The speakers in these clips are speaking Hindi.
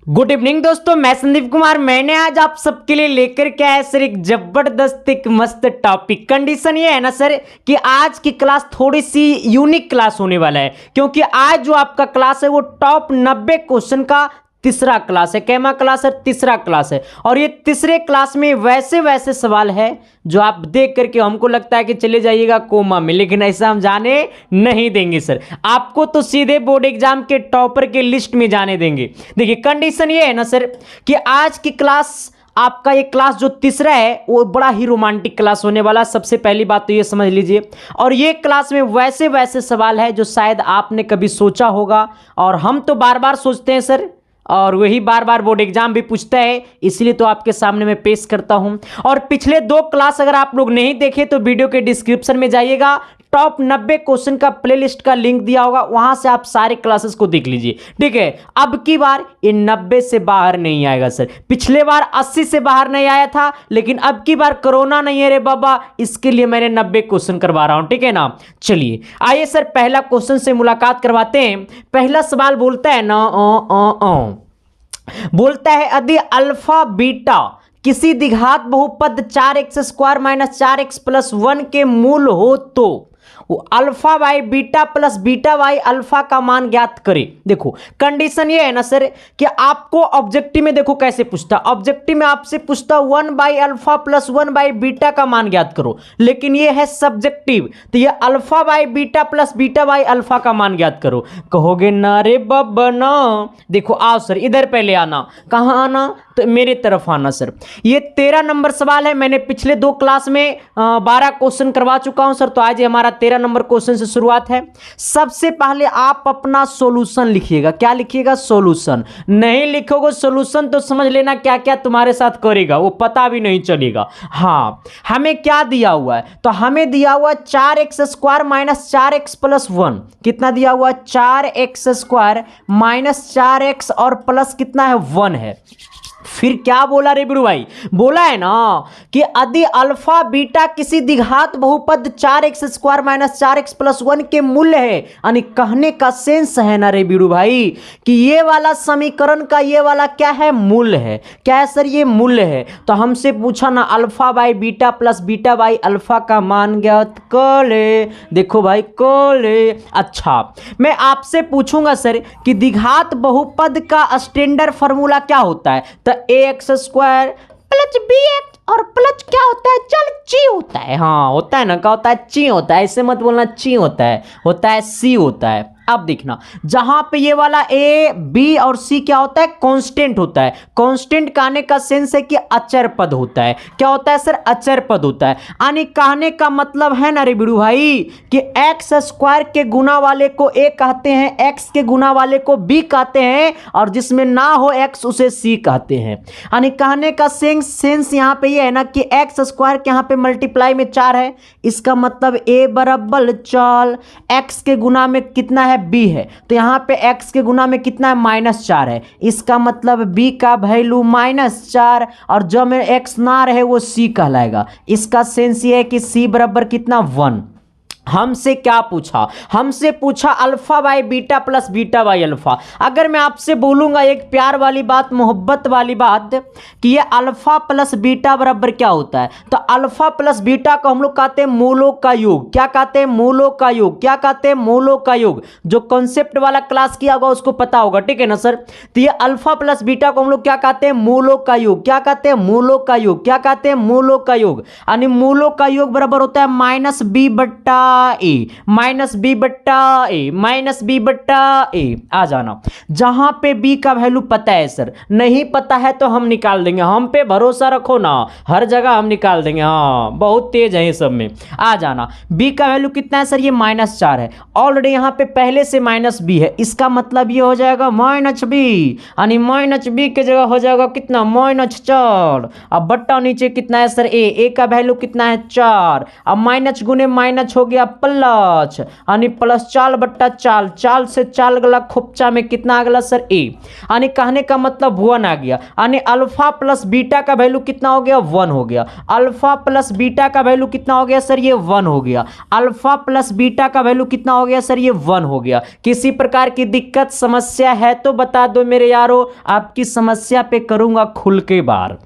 गुड इवनिंग दोस्तों, मैं संदीप कुमार। मैंने आज आप सबके लिए लेकर के आया सर एक जबरदस्त एक मस्त टॉपिक। कंडीशन ये है ना सर कि आज की क्लास थोड़ी सी यूनिक क्लास होने वाला है, क्योंकि आज जो आपका क्लास है वो टॉप 90 क्वेश्चन का तीसरा क्लास है। कैमा क्लास है? तीसरा क्लास है। और ये तीसरे क्लास में वैसे वैसे सवाल है जो आप देख करके हमको लगता है कि चले जाइएगा कोमा में, लेकिन ऐसा हम जाने नहीं देंगे सर। आपको तो सीधे बोर्ड एग्जाम के टॉपर के लिस्ट में जाने देंगे। देखिए कंडीशन ये है ना सर कि आज की क्लास, आपका ये क्लास जो तीसरा है वो बड़ा ही रोमांटिक क्लास होने वाला। सबसे पहली बात तो ये समझ लीजिए, और ये क्लास में वैसे वैसे सवाल है जो शायद आपने कभी सोचा होगा, और हम तो बार बार सोचते हैं सर, और वही बार बार बोर्ड एग्जाम भी पूछता है, इसलिए तो आपके सामने मैं पेश करता हूं। और पिछले 2 क्लास अगर आप लोग नहीं देखे तो वीडियो के डिस्क्रिप्शन में जाइएगा, टॉप 90 क्वेश्चन का प्लेलिस्ट का लिंक दिया होगा, वहां से आप सारे क्लासेस को देख लीजिए। ठीक है, अब की बार ये 90 से बाहर नहीं आएगा सर। पिछले बार 80 से बाहर नहीं आया था, लेकिन अब की बार कोरोना नहीं है रे बाबा, इसके लिए मैंने 90 क्वेश्चन करवा रहा हूं। ठीक है ना, चलिए आइए सर पहला क्वेश्चन से मुलाकात करवाते हैं। पहला सवाल बोलता है ना बोलता है यदि अल्फा बीटा किसी द्विघात बहुपद 4x² - 4x+1 के मूल हो तो वो alpha by beta plus beta by alpha का मान ज्ञात करे। देखो कंडीशन ये है ना सर कि आपको ऑब्जेक्टिव में देखो कैसे पूछता, ऑब्जेक्टिव में आपसे पूछता 1 by alpha plus 1 by beta का मान ज्ञात करो, लेकिन ये है सब्जेक्टिव, तो ये alpha by beta plus beta by alpha का मान ज्ञात करो। कहोगे ना रे बाबा ना, देखो आओ सर इधर पहले आना। कहाँ आना? तो मेरे तरफ आना सर। ये 13 नंबर सवाल है। मैंने पिछले 2 क्लास में 12 क्वेश्चन करवा चुका हूं सर, तो आज हमारा 13 नंबर क्वेश्चन से शुरुआत है। सबसे पहले आप अपना सॉल्यूशन लिखिएगा। क्या लिखिएगा? सॉल्यूशन। नहीं लिखोगे सॉल्यूशन तो समझ लेना क्या क्या तुम्हारे साथ करेगा वो पता भी नहीं चलेगा। हाँ, हमें क्या दिया हुआ है? तो हमें दिया हुआ 4x² - 4x+1। कितना दिया हुआ? 4x² - 4x और प्लस कितना है? 1 है। फिर क्या बोला रे बिड़ू भाई? बोला है ना कि यदि अल्फा बीटा किसी द्विघात बहुपद 4x² - 4x+1 के मूल्य है, यानी कहने का सेंस है ना रे बिड़ू भाई कि ये वाला समीकरण का ये वाला क्या है? मूल्य है। क्या है सर? ये मूल्य है। तो हमसे पूछा ना alpha by beta plus beta by alpha का मान ज्ञात कर ले। देखो भाई कर ले। अच्छा, मैं आपसे पूछूंगा सर कि द्विघात बहुपद का स्टैंडर्ड फॉर्मूला क्या होता है? तो ax² प्लस bx और प्लस क्या होता है? चल ची होता है। हाँ होता है ना, क्या होता है? ची होता है। ऐसे मत बोलना ची होता है सी होता है। अब देखना, जहां पे ये वाला ए बी और सी क्या होता है? कांस्टेंट होता है। कांस्टेंट कहने का सेंस है कि अचर पद होता है। क्या होता है सर? अचर पद होता है। यानी कहने का मतलब है ना रे बिड़ू भाई कि x² के गुना वाले को a कहते हैं, x के गुना वाले को b कहते हैं, और जिसमें ना हो x उसे c कहते हैं। यानी कहने का सेंस यहां पे ये है ना कि x² के यहां पे मल्टीप्लाई में 4 है, इसका मतलब a बराबर 4, x के गुना में कितना है? b है, तो यहां पे x के गुना में कितना है? -4 है, इसका मतलब b का वैल्यू -4, और जो में x ना रहे वो c कहलाएगा। इसका सेंस ये है कि c बराबर कितना? 1। हमसे क्या पूछा? हमसे पूछा alpha by beta plus beta by alpha. अगर मैं आपसे बोलूंगा एक प्यार वाली बात, मोहब्बत वाली बात कि ये अल्फा प्लस बीटा बराबर क्या होता है, तो अल्फा प्लस बीटा को हम लोग कहते हैं मूलों का योग। क्या कहते हैं? मूलों का योग। क्या कहते हैं? मूलों का योग। जो कॉन्सेप्ट वाला क्लास किया होगा उसको पता होगा। ठीक है ना सर? तो ये अल्फा प्लस बीटा को हम लोग क्या कहते हैं? मूलों का योग। क्या कहते हैं? मूलों का योग। क्या कहते हैं? मूलों का योग। यानी मूलों का योग बराबर होता है -b/a -b/a। आ जाना। जहां पे b का वैल्यू पता है सर, नहीं पता है तो हम निकाल देंगे। हम पे भरोसा रखो ना, हर जगह हम निकाल देंगे। हाँ बहुत तेज है ये सब में। आ जाना। b का वैल्यू कितना है सर? ये -4 है। ऑलरेडी यहां पे पहले से -b है, इसका मतलब ये हो जाएगा -b, यानी -b के जगह हो जाएगा कितना? -4। अब बट्टा नीचे कितना है सर? a का वैल्यू कितना है? 4। अब माइनस गुने माइनस हो गया प्लस यानी प्लस चाल बट्टा चाल, चाल से चाल गला खोपचा में कितना आ गया सर ए, यानी कहने का मतलब 1 आ गया। यानी अल्फा प्लस बीटा का वैल्यू कितना हो गया 1 हो गया। अल्फा प्लस बीटा का वैल्यू कितना हो गया सर ये 1 हो गया। अल्फा प्लस बीटा का वैल्यू कितना हो गया सर ये 1 हो गया। किसी प्रकार की दिक्कत समस्या है तो बता दो मेरे यारों, आपकी समस्या पे करूंगा खुल के बार।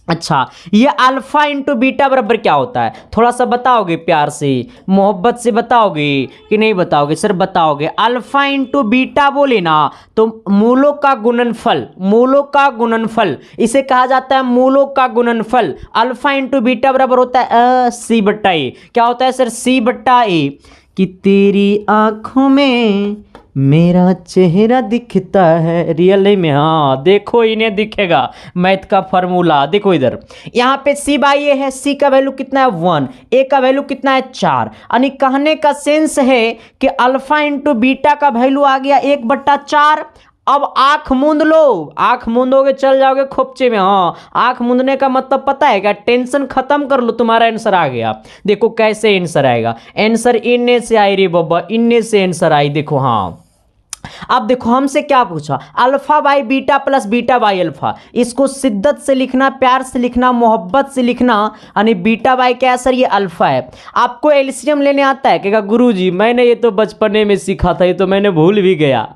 अच्छा, ये अल्फा इंटू बीटा बराबर क्या होता है, थोड़ा सा बताओगे, प्यार से मोहब्बत से बताओगे कि नहीं बताओगे सर? बताओगे। अल्फा इंटू बीटा बोले ना तो मूलों का गुणनफल, मूलों का गुणनफल इसे कहा जाता है मूलों का गुणनफल। अल्फा इंटू बीटा बराबर होता है सी बट्टा ए। क्या होता है सर? सी बट्टा ए। कि तेरी आंखों में मेरा चेहरा दिखता है रियल में, हाँ देखो इन्हें दिखेगा मैथ का फॉर्मूला। देखो इधर यहाँ पे सी बाई ए है, सी का वैल्यू कितना है 1, ए का वैल्यू कितना है 4। यानी कहने का सेंस है कि अल्फा इंटू बीटा का वैल्यू आ गया 1/4। अब आंख मूंद लो, आंख मूंदोगे चल जाओगे खोपचे में। हाँ, आंख मूंदने का मतलब पता है क्या? टेंशन खत्म कर लो, तुम्हारा आंसर आ गया। देखो कैसे आंसर आएगा, आंसर इनने से आई रे बाबा, इनने से आंसर आई। देखो हाँ, अब देखो हमसे क्या पूछा, alpha by beta plus beta by alpha. इसको शिद्दत से लिखना, प्यार से लिखना, मोहब्बत से लिखना। यानी बीटा बाई क्या है सर? ये अल्फा है। आपको एलसीएम लेने आता है? कहेगा गुरुजी मैंने ये तो बचपने में सीखा था, ये तो मैंने भूल भी गया।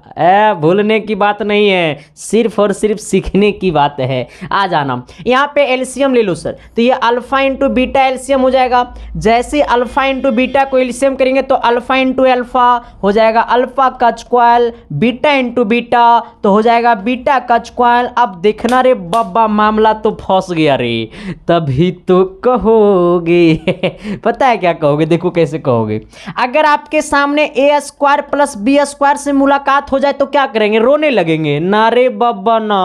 भूलने की बात नहीं है, सिर्फ और सिर्फ सीखने की बात है। आ जाना, यहाँ पे एलसीएम ले लो सर। तो ये अल्फा इंटू बीटा एलसीएम हो जाएगा। जैसे अल्फा इंटू बीटा को एलसीएम करेंगे तो अल्फा इंटू अल्फा हो जाएगा अल्फा का स्क्वायर, बीटा इंटू बीटा तो हो जाएगा बीटा का स्क्वायर। अब देखना रे बाबा, मामला तो फंस गया रे, तभी तो कहोगे। पता है क्या कहोगे? देखो कैसे कहोगे। अगर आपके सामने ए स्क्वायर प्लस बी स्क्वायर से मुलाकात हो जाए तो क्या करेंगे? रोने लगेंगे ना रे बाबा ना।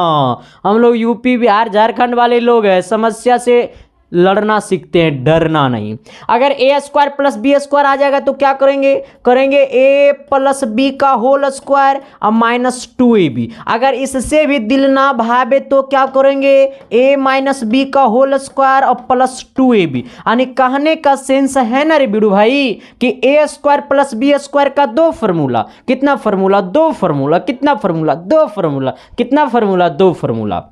हम लोग यूपी बिहार झारखंड वाले लोग हैं, समस्या से लड़ना सीखते हैं, डरना नहीं। अगर ए स्क्वायर प्लस बी स्क्वायर आ जाएगा तो क्या करेंगे? करेंगे ए प्लस बी का होल स्क्वायर और माइनस 2ab। अगर इससे भी दिल ना भावे तो क्या करेंगे? ए माइनस बी का होल स्क्वायर और प्लस 2ab। यानी कहने का सेंस है ना रे बिड़ू भाई कि ए स्क्वायर प्लस बी स्क्वायर का 2 फार्मूला। कितना फार्मूला? 2 फार्मूला। कितना फार्मूला? 2 फार्मूला। कितना फार्मूला? 2 फार्मूला।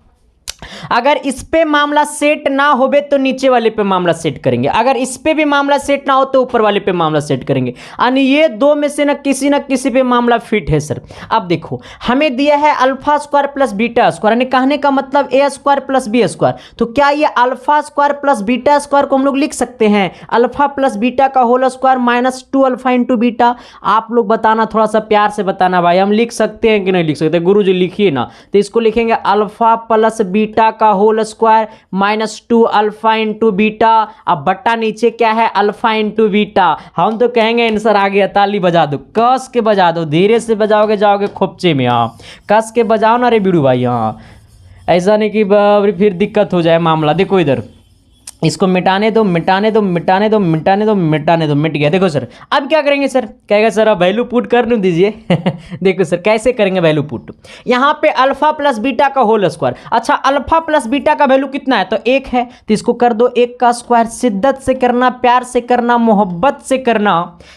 अगर इस पे मामला सेट ना होवे तो नीचे वाले पे मामला सेट करेंगे, अगर इस पे भी मामला सेट ना हो तो ऊपर वाले पे मामला सेट करेंगे। यानी ये दो में से ना किसी पे मामला फिट है सर। अब देखो हमें दिया है alpha square plus beta square, यानी कहने का मतलब a square plus B square. तो क्या ये alpha square plus beta square को हम लोग लिख सकते हैं अल्फा प्लस बीटा का whole square minus 2 alpha into beta? आप लोग बताना, थोड़ा सा प्यार से बताना भाई, हम लिख सकते हैं कि नहीं लिख सकते? गुरु जी लिखिए ना। तो इसको लिखेंगे अल्फा प्लस बीटा का whole square minus 2 alpha into beta. अब बट्टा नीचे क्या है? Alpha into beta. हम तो कहेंगे आंसर आ गया। ताली बजा दो, कस के बजा दो, धीरे से बजाओगे जाओगे खोपचे में। हाँ कस के बजाओ ना रे बिड़ू भाई। हाँ ऐसा नहीं कि फिर दिक्कत हो जाए मामला। देखो इधर इसको मिटाने दो, मिटाने दो, मिटाने दो, मिटाने दो, मिटाने दो, मिट गया। देखो सर अब क्या करेंगे सर? कहेगा सर अब वैल्यू पुट कर लूँ दीजिए। देखो सर कैसे करेंगे वैल्यू पुट। यहाँ पे अल्फा प्लस बीटा का होल स्क्वायर। अच्छा अल्फा प्लस बीटा का वैल्यू कितना है? तो 1 है, तो इसको कर दो 1 का स्क्वायर। शिद्दत से करना, प्यार से करना, मोहब्बत से करना।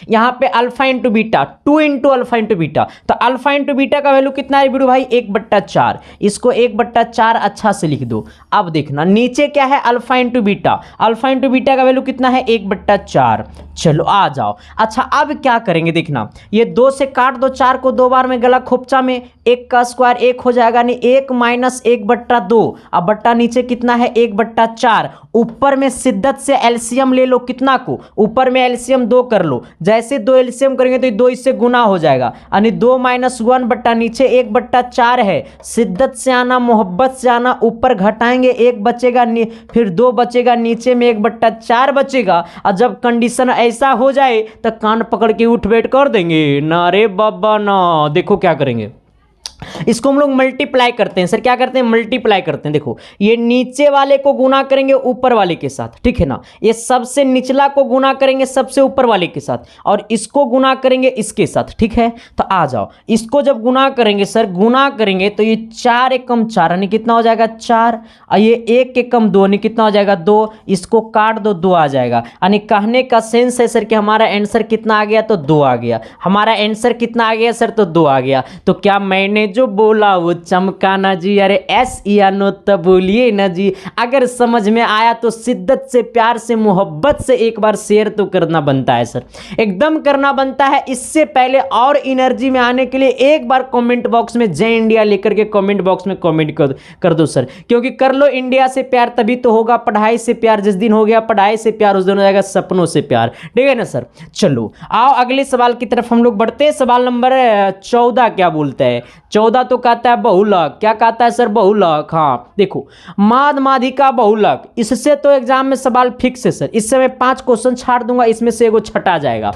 यहाँ पे alpha into beta 2 into alpha into beta. तो अल्फा इंटू बीटा का वैल्यू कितना है बिड़ू भाई? 1/4। इसको 1/4 अच्छा से लिख दो। अब देखना नीचे क्या है? Alpha into beta. Alpha into beta का वैल्यू कितना है? 1/4। चलो आ जाओ। अच्छा अब क्या करेंगे देखना, ये 2 से काट दो, 4 को 2 बार में गला खोपचा में, 1 का स्क्वायर 1 हो जाएगा, यानी 1 माइनस 1/2। अब बट्टा नीचे कितना है? 1/4। ऊपर में शिद्दत से एलसीएम ले लो। कितना को? ऊपर में एलसीएम 2 कर लो। जैसे 2 एलसीएम करेंगे तो 2 इससे गुना हो जाएगा, यानी 2 माइनस 1 बट्टा नीचे 1/4 है। शिद्दत से आना, मोहब्बत से आना, ऊपर घटाएंगे 1 बचेगा, फिर 2 बचेगा, नीचे में 1/4 बचेगा। और जब कंडीशन ऐसा हो जाए तो कान पकड़ के उठ बैठ कर देंगे ना रे बाबा ना। देखो क्या करेंगे, इसको हम लोग मल्टीप्लाई करते हैं सर, क्या करते हैं, मल्टीप्लाई करते हैं। देखो ये नीचे वाले को गुना करेंगे ऊपर वाले के साथ, ठीक है ना, ये सबसे निचला को गुना करेंगे सबसे ऊपर वाले के साथ, और इसको गुना करेंगे इसके साथ, ठीक है। तो आ जाओ, इसको जब गुना करेंगे सर, गुना करेंगे तो ये 4 एकम 4 यानी कितना हो जाएगा 4, और ये 1 एकम 2 यानी कितना हो जाएगा 2, इसको काट दो 2 आ जाएगा। यानी कहने का सेंस है सर कि हमारा आंसर कितना आ गया, तो 2 आ गया। हमारा आंसर कितना आ गया सर, तो 2 आ गया। तो क्या मैंने जो बोला वो चमका ना जी, अरे एस या नो तब बोलिए ना जी। अगर समझ में आया तो शिद्दत से, प्यार से, मोहब्बत से एक बार शेयर तो करना बनता है सर, एकदम करना बनता है। इससे पहले और एनर्जी में आने के लिए एक बार कमेंट बॉक्स में जय इंडिया लेकर के कमेंट बॉक्स में कमेंट कर दो सर, क्योंकि कर लो इंडिया से प्यार तभी तो होगा पढ़ाई से प्यार। जिस दिन हो गया पढ़ाई से प्यार उस दिन हो जाएगा सपनों से प्यार, ठीक है ना सर। चलो आओ अगले सवाल की तरफ हम लोग बढ़ते हैं। सवाल नंबर 14 क्या बोलता है, 14 तो कहता है बहुलक। क्या कहता है सर, बहुलक। हाँ देखो, माद माधिका बहुलक, इससे तो एग्जाम में सवाल फिक्स है सर। इससे मैं 5 क्वेश्चन छाड़ दूंगा, इसमें से एगो छटा जाएगा।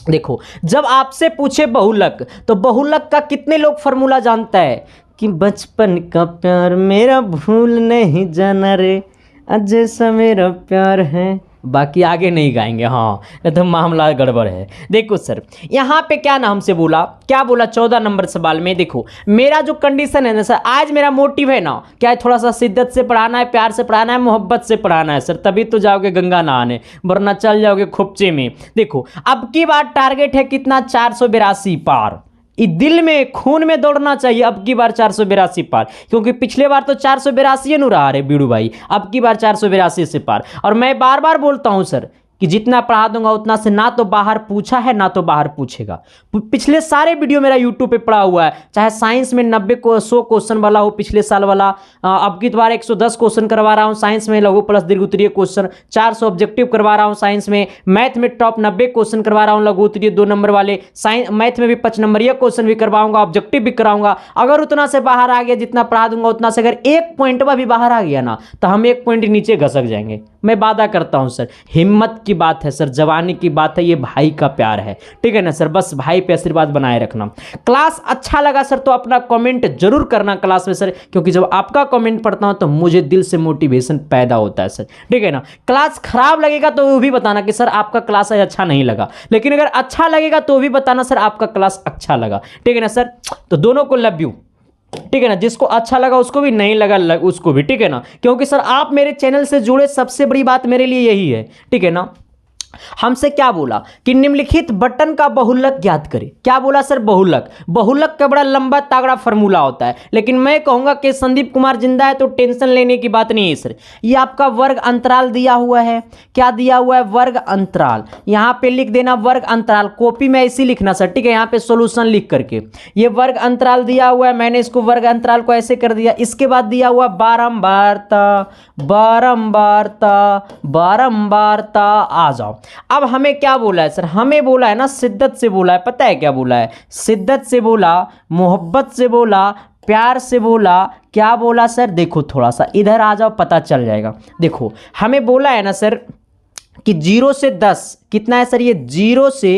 देखो जब आपसे पूछे बहुलक, तो बहुलक का कितने लोग फॉर्मूला जानता है कि बचपन का प्यार मेरा भूल नहीं जाना रे, जैसा मेरा प्यार है। बाकी आगे नहीं गाएंगे, हाँ नहीं तो मामला गड़बड़ है। देखो सर यहाँ पे क्या नाम से बोला, क्या बोला 14 नंबर सवाल में। देखो मेरा जो कंडीशन है ना सर, आज मेरा मोटिव है ना क्या है, थोड़ा सा शिद्दत से पढ़ाना है, प्यार से पढ़ाना है, मोहब्बत से पढ़ाना है सर, तभी तो जाओगे गंगा नहाने, वरना चल जाओगे खोपचे में। देखो अब की बार टारगेट है कितना, 482 पार। दिल में खून में दौड़ना चाहिए अब की बार 482 पार, क्योंकि पिछले बार तो 482 नु रहा रे बीड़ू भाई, अब की बार 482 से पार। और मैं बार बार बोलता हूं सर कि जितना पढ़ा दूंगा उतना से ना तो बाहर पूछा है ना तो बाहर पूछेगा। पिछले सारे वीडियो मेरा यूट्यूब पे पड़ा हुआ है, चाहे साइंस में 90 को 100 क्वेश्चन वाला हो पिछले साल वाला, अब की बार 110 क्वेश्चन करवा रहा हूँ साइंस में, लघु प्लस दीर्घ उत्तरीय क्वेश्चन 400 ऑब्जेक्टिव करवा रहा हूँ साइंस में, मैथ में टॉप 90 क्वेश्चन करवा रहा हूँ लघु उत्तरीय 2 नंबर वाले, साइंस मैथ में भी 5 नंबरीय क्वेश्चन भी करवाऊंगा, ऑब्जेक्टिव भी कराऊंगा। अगर उतना से बाहर आ गया, जितना पढ़ा दूंगा उतना से अगर 1 पॉइंट भी बाहर आ गया ना, तो हम 1 पॉइंट नीचे घसक जाएंगे, मैं वादा करता हूं सर। हिम्मत की बात है सर, जवानी की बात है, ये भाई का प्यार है, ठीक है ना सर। बस भाई पे आशीर्वाद बनाए रखना। क्लास अच्छा लगा सर तो अपना कमेंट जरूर करना क्लास में सर, क्योंकि जब आपका कमेंट पढ़ता हूं तो मुझे दिल से मोटिवेशन पैदा होता है सर, ठीक है ना। क्लास खराब लगेगा तो वो भी बताना कि सर आपका क्लास आज अच्छा नहीं लगा, लेकिन अगर अच्छा लगेगा तो भी बताना सर आपका क्लास अच्छा लगा, ठीक है ना सर। तो दोनों को लव यू, ठीक है ना, जिसको अच्छा लगा उसको भी, नहीं लगा उसको भी, ठीक है ना, क्योंकि सर आप मेरे चैनल से जुड़े, सबसे बड़ी बात मेरे लिए यही है, ठीक है ना। हमसे क्या बोला कि निम्नलिखित बटन का बहुलक ज्ञात करें। क्या बोला सर, बहुलक। बहुलक का बड़ा लंबा तागड़ा फॉर्मूला होता है, लेकिन मैं कहूंगा कि संदीप कुमार जिंदा है तो टेंशन लेने की बात नहीं है सर। ये आपका वर्ग अंतराल दिया हुआ है, क्या दिया हुआ है, वर्ग अंतराल। यहां पे लिख देना वर्ग अंतराल, कॉपी में ऐसे लिखना सर, ठीक है, यहां पे सॉल्यूशन लिख करके। ये वर्ग अंतराल दिया हुआ है, मैंने इसको वर्ग अंतराल को ऐसे कर दिया। इसके बाद दिया हुआ बारंबारता, बारंबारता, बारंबारता। आ जाओ, अब हमें क्या बोला है सर, हमें बोला है ना शिद्दत से बोला है। पता है क्या बोला है, शिद्दत से बोला, मोहब्बत से बोला, प्यार से बोला, क्या बोला सर। देखो थोड़ा सा इधर आ जाओ, पता चल जाएगा। देखो हमें बोला है ना सर कि 0 से 10 कितना है सर, ये 0 से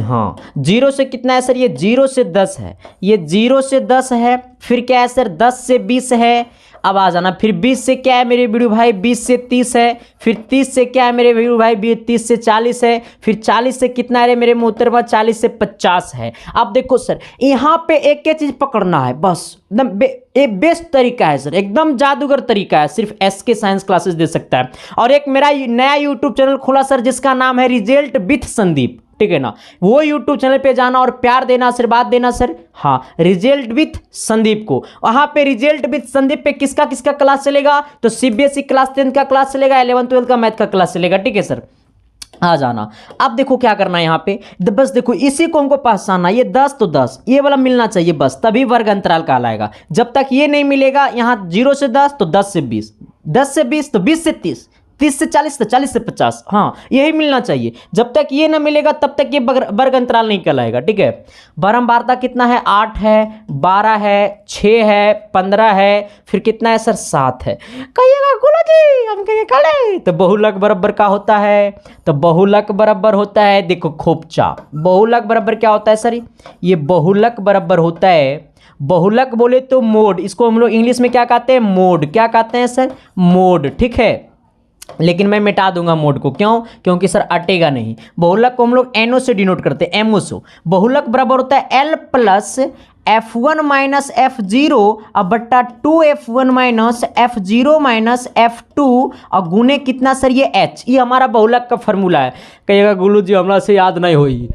हाँ 0 से कितना है सर, ये 0 से 10 है, ये 0 से 10 है। फिर क्या है सर, 10 से 20 है। अब आ जाना, फिर 20 से क्या है मेरे वीडियो भाई, 20 से 30 है। फिर 30 से क्या है मेरे वीडियो भाई, 30 से 40 है। फिर 40 से कितना है मेरे मोहतरमा, 40 से 50 है। अब देखो सर यहाँ पे एक चीज पकड़ना है बस, एकदम एक बेस्ट तरीका है सर, एकदम जादूगर तरीका है, सिर्फ एसके साइंस क्लासेस दे सकता है। और एक मेरा नया यूट्यूब चैनल खुला सर जिसका नाम है रिजल्ट विथ संदीप, ठीक है ना। वो यूट्यूब चैनल पे जाना और प्यार देना, आशीर्वाद देना सर। हाँ, रिजल्ट विथ संदीप को, वहां पे रिजल्ट विथ संदीप पे किसका किसका क्लास चलेगा, तो सीबीएसई क्लास 10 का क्लास चलेगा, 11th 12th का मैथ का क्लास चलेगा, ठीक है सर। आ जाना। अब देखो क्या करना है यहाँ पे, बस देखो इसी को हमको पहचानना, ये 10 तो 10 ये वाला मिलना चाहिए बस, तभी वर्ग अंतराल कहलाएगा। जब तक ये नहीं मिलेगा, यहाँ 0 से 10 तो 10 से 20, 10 से 20 तो 20 से 30, 30 से 40 तो 40 से 50, हाँ यही मिलना चाहिए। जब तक ये ना मिलेगा तब तक ये वर्ग अंतराल नहीं कहलाएगा, ठीक है। बारंबारता कितना है, 8 है, 12 है, 6 है, 15 है, फिर कितना है सर, 7 है। कहिएगा गुरु जी हम कहेंगे खड़े, तो बहुलक बराबर का होता है, तो बहुलक बराबर होता है, देखो खोपचा, बहुलक बराबर क्या होता है सर, ये बहुलक बराबर होता है, बहुलक बोले तो मोड, इसको हम लोग इंग्लिश में क्या कहते हैं, मोड, क्या कहते हैं सर, मोड, ठीक है। लेकिन मैं मिटा दूंगा मोड को, क्यों, क्योंकि सर अटेगा नहीं। बहुलक को हम लोग एनओ से डिनोट करते हैं, एमओ से। बहुलक बराबर होता है L plus F1 minus F0 और बट्टा 2F1 minus F0 minus F2 और गुने कितना सर, ये H, ये हमारा बहुलक का फॉर्मूला है। कहिएगा गुरु जी हमरा से याद नहीं हुई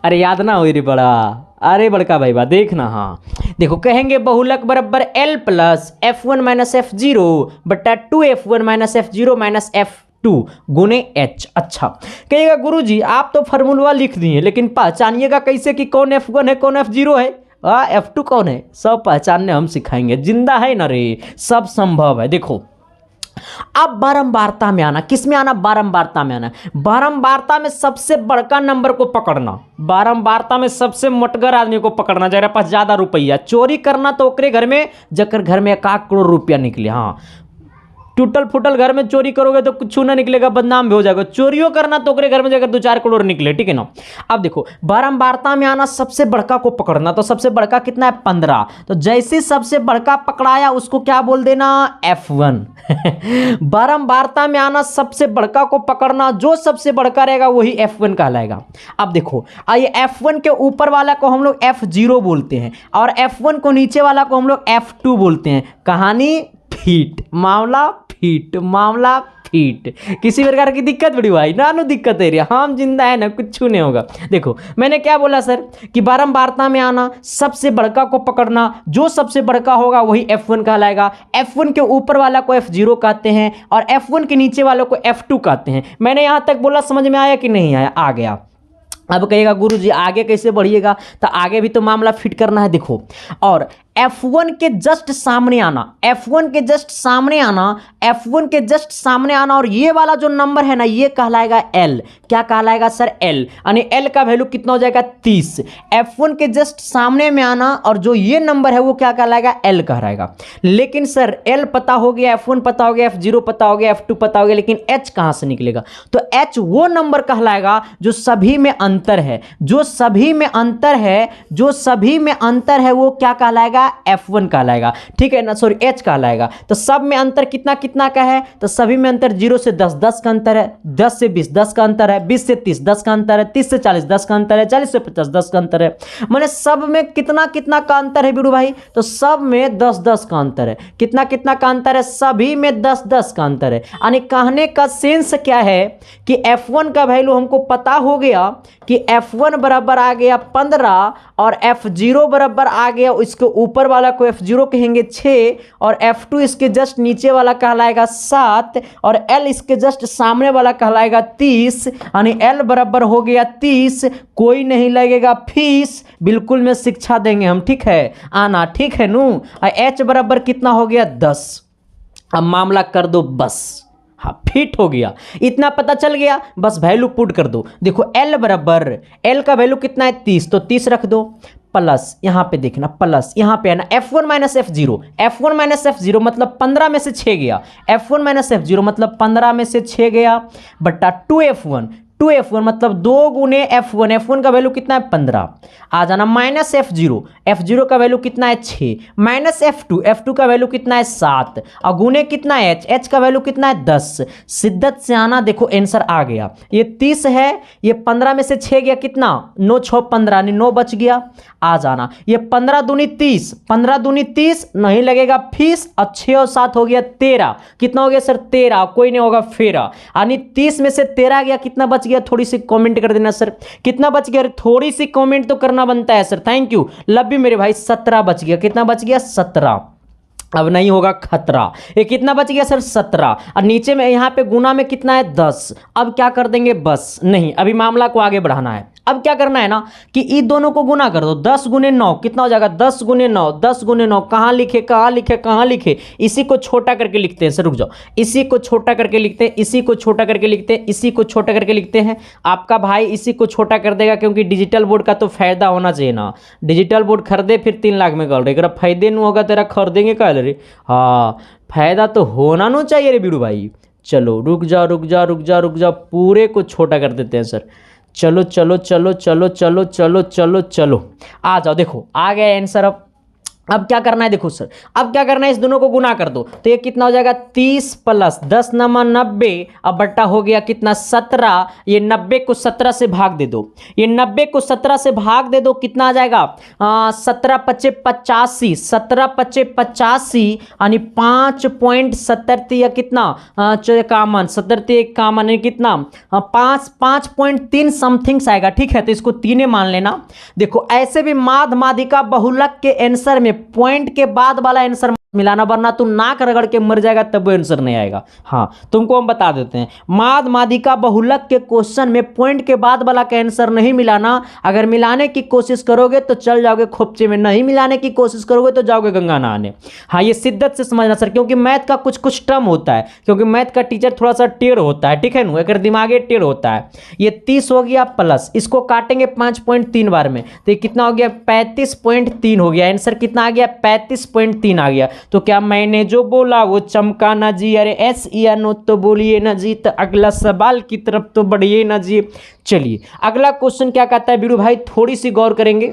अरे याद ना हुई रे बड़ा, अरे बड़का भाई बा देखना, हाँ देखो कहेंगे बहुलक बराबर L plus F1 minus F0 बट्टा 2F1 minus F0 minus F2 गुने H। अच्छा कहिएगा गुरुजी आप तो फार्मूला लिख दिए, लेकिन पहचानिएगा कैसे कि कौन F1 है कौन F0 है, F2 कौन है, सब पहचानने हम सिखाएंगे। जिंदा है ना रे, सब संभव है। देखो अब बारंबारता में आना, किस में आना, बारंबारता में आना। बारंबारता में सबसे बड़का नंबर को पकड़ना, बारंबारता में सबसे मोटगर आदमी को पकड़ना, जरा पास ज्यादा रुपया चोरी करना तो ओकरे घर में जकर घर में 1 करोड़ रुपया निकले, हाँ टूटल फूटल घर में चोरी करोगे तो कुछ ना निकलेगा, बदनाम भी हो जाएगा। चोरियों करना तो ओकरे घर में जाकर 2-4 करोड़ निकले, ठीक है ना। अब देखो बारंबारता में आना, सबसे बड़का को पकड़ना, तो सबसे बड़का कितना है, 15, तो जैसे सबसे बड़का पकड़ाया उसको क्या बोल देना, F1 बारंबारता में आना, सबसे बड़का को पकड़ना, जो सबसे बड़का रहेगा वही F1 कहलाएगा। अब देखो आइए, F1 के ऊपर वाला को हम लोग F0 बोलते हैं और F1 को नीचे वाला को हम लोग F2 बोलते हैं। कहानी फीट, मामला फीट, मामला फीट। किसी प्रकार की दिक्कत बड़ी भाई ना, दिक्कत है रे, हम जिंदा है ना, कुछ नहीं होगा। देखो मैंने क्या बोला सर कि बारंबारता में आना, सबसे बड़का को पकड़ना, जो सबसे बड़का होगा वही F1 कहलाएगा। F1 के ऊपर वाला को F0 कहते हैं और F1 के नीचे वालों को F2 कहते हैं। मैंने यहां तक बोला, समझ में आया कि नहीं आया, आ गया। अब कहिएगा गुरुजी आगे कैसे बढ़िएगा, तो आगे भी तो मामला फिट करना है। देखो और F1 के जस्ट सामने आना, F1 के जस्ट सामने आना, F1 के जस्ट सामने आना, और ये वाला जो नंबर है ना ये कहलाएगा L। क्या कहलाएगा सर, L, यानी L का वैल्यू कितना हो जाएगा, 30। F1 के जस्ट सामने में आना और जो ये नंबर है वो क्या कहलाएगा, L कहलाएगा। लेकिन सर L पता हो गया, F1 पता हो गया, F0 पता हो गया, F2 पता हो गया, लेकिन H कहां से निकलेगा, तो H वो नंबर कहलाएगा जो सभी में अंतर है, जो सभी में अंतर है, जो सभी में अंतर है वो क्या कहलाएगा, F1 कहलाएगा, ठीक है ना, सॉरी H कहलाएगा। तो सब में अंतर कितना कितना का है, तो सभी में अंतर 0 से 10 10 का अंतर है, 10 से 20 10 का अंतर है, 20 से 30 10 का अंतर है, 30 से 40 10 का अंतर है, 40 से 50 10 का अंतर है। माने सब में कितना कितना का अंतर है बिरु भाई, तो सब में 10 10 का अंतर है। कितना कितना का अंतर है, सभी में 10 10 का अंतर है। यानी कहने का सेंस क्या है कि F1 का वैल्यू हमको पता हो गया कि F1 बराबर आ गया 15 और F0 बराबर आ गया, इसके ऊपर वाला को F0 कहेंगे 6 और F2 इसके जस्ट नीचे वाला कहलाएगा 7 और L इसके जस्ट सामने वाला कहलाएगा 30। यानी L बराबर हो गया 30, कोई नहीं लगेगा फीस, बिल्कुल में शिक्षा देंगे हम, ठीक है, आना, ठीक है नू। H बराबर कितना हो गया, 10। अब मामला कर दो बस, हाँ फिट हो गया, इतना पता चल गया, बस वैल्यू पुट कर दो। देखो L बराबर, L का वैल्यू कितना है, 30, तो 30 रख दो, प्लस यहाँ पे देखना, प्लस यहाँ पे है ना F1 minus F0, F1 minus F0 मतलब 15 में से 6 गया, F1 माइनस F0 मतलब 15 में से 6 गया, बट्टा 2F1 मतलब 2 गुने F1, F1 का वैल्यू कितना है 15, आ जाना माइनस F0, F0 का वैल्यू कितना है 6, माइनस F2 का वैल्यू कितना है 7 और गुने कितना है H का वैल्यू कितना है 10। शिद्दत से आना, देखो आंसर आ गया, ये 30 है, ये 15 में से 6 गया, कितना 9 6 15, 9 बच गया, आ जाना। ये 15 दूनी 30, 15 दूनी 30, नहीं लगेगा फीस, और 6 और 7 हो गया 13, कितना हो गया सर 13, कोई नहीं होगा फेरा, यानी 30 में से 13 गया, कितना बच गया, थोड़ी सी कमेंट कर देना सर, कितना बच गया, थोड़ी सी कमेंट तो करना बनता है sir, thank you love you मेरे भाई। 17 बच गया, कितना बच गया 17, अब नहीं होगा खतरा। ये कितना बच गया सर 17, और नीचे में यहाँ पे गुना में कितना है 10। अब क्या कर देंगे, बस नहीं, अभी मामला को आगे बढ़ाना है, अब क्या करना है ना कि इन दोनों को गुना कर दो, 10 गुने 9 कितना हो जाएगा, 10 गुने 9, 10 गुने 9 कहाँ लिखे कहाँ लिखे कहाँ लिखे, इसी को छोटा करके लिखते हैं सर, रुक जाओ, इसी को छोटा करके लिखते हैं, इसी को छोटा करके लिखते हैं, इसी को छोटा करके लिखते हैं। आपका भाई इसी को छोटा कर देगा क्योंकि डिजिटल बोर्ड का तो फायदा होना चाहिए ना, डिजिटल बोर्ड खरीदे फिर 3 लाख में गल रहे, अगर फायदे नहीं होगा तेरा खरीदेंगे क्या रे, हाँ फायदा तो होना नहीं चाहिए रे बीड़ू भाई। चलो रुक जाओ रुक जाओ रुक जाओ रुक जाओ, पूरे को छोटा कर देते हैं सर, चलो चलो चलो चलो चलो चलो चलो चलो आ जाओ, देखो आ गया आंसर। अब क्या करना है देखो सर, अब क्या करना है, इस दोनों को गुना कर दो तो ये कितना हो जाएगा 30 प्लस 10 नमा 90, अब बट्टा हो गया कितना 17, ये 90 को 17 से भाग दे दो, ये 90 को 17 से भाग दे दो, कितना आ जाएगा 17 पच्चे 85, 17 पच्चे 85 यानी 5.70 या कितना कामन 70 कामन है कितना 5.3 समथिंग आएगा, ठीक है, तो इसको 3 मान लेना। देखो ऐसे भी माध माधिका बहुलक के आंसर में पॉइंट के बाद वाला आंसर मिलाना, वरना तू नाक रगड़ के मर जाएगा तब वो आंसर नहीं आएगा। हाँ तुमको हम बता देते हैं, माध माधिका बहुलक के क्वेश्चन में पॉइंट के बाद वाला का आंसर नहीं मिलाना, अगर मिलाने की कोशिश करोगे तो चल जाओगे खोपचे में, नहीं मिलाने की कोशिश करोगे तो जाओगे गंगा नहाने। हाँ ये शिद्दत से समझना सर, क्योंकि मैथ का कुछ कुछ टर्म होता है, क्योंकि मैथ का टीचर थोड़ा सा टेढ़ होता है, ठीक है ना, अगर दिमागे टेढ़ होता है। ये 30 हो गया प्लस, इसको काटेंगे 5.3 बार में तो ये कितना हो गया 35.3 हो गया, आंसर कितना आ गया 35.3 आ गया। तो क्या मैंने जो बोला वो चमका ना जी, अरे एस या नो तो बोलिए ना जी, तो अगला सवाल की तरफ तो बढ़िए ना जी। चलिए अगला क्वेश्चन क्या कहता है बीरू भाई, थोड़ी सी गौर करेंगे।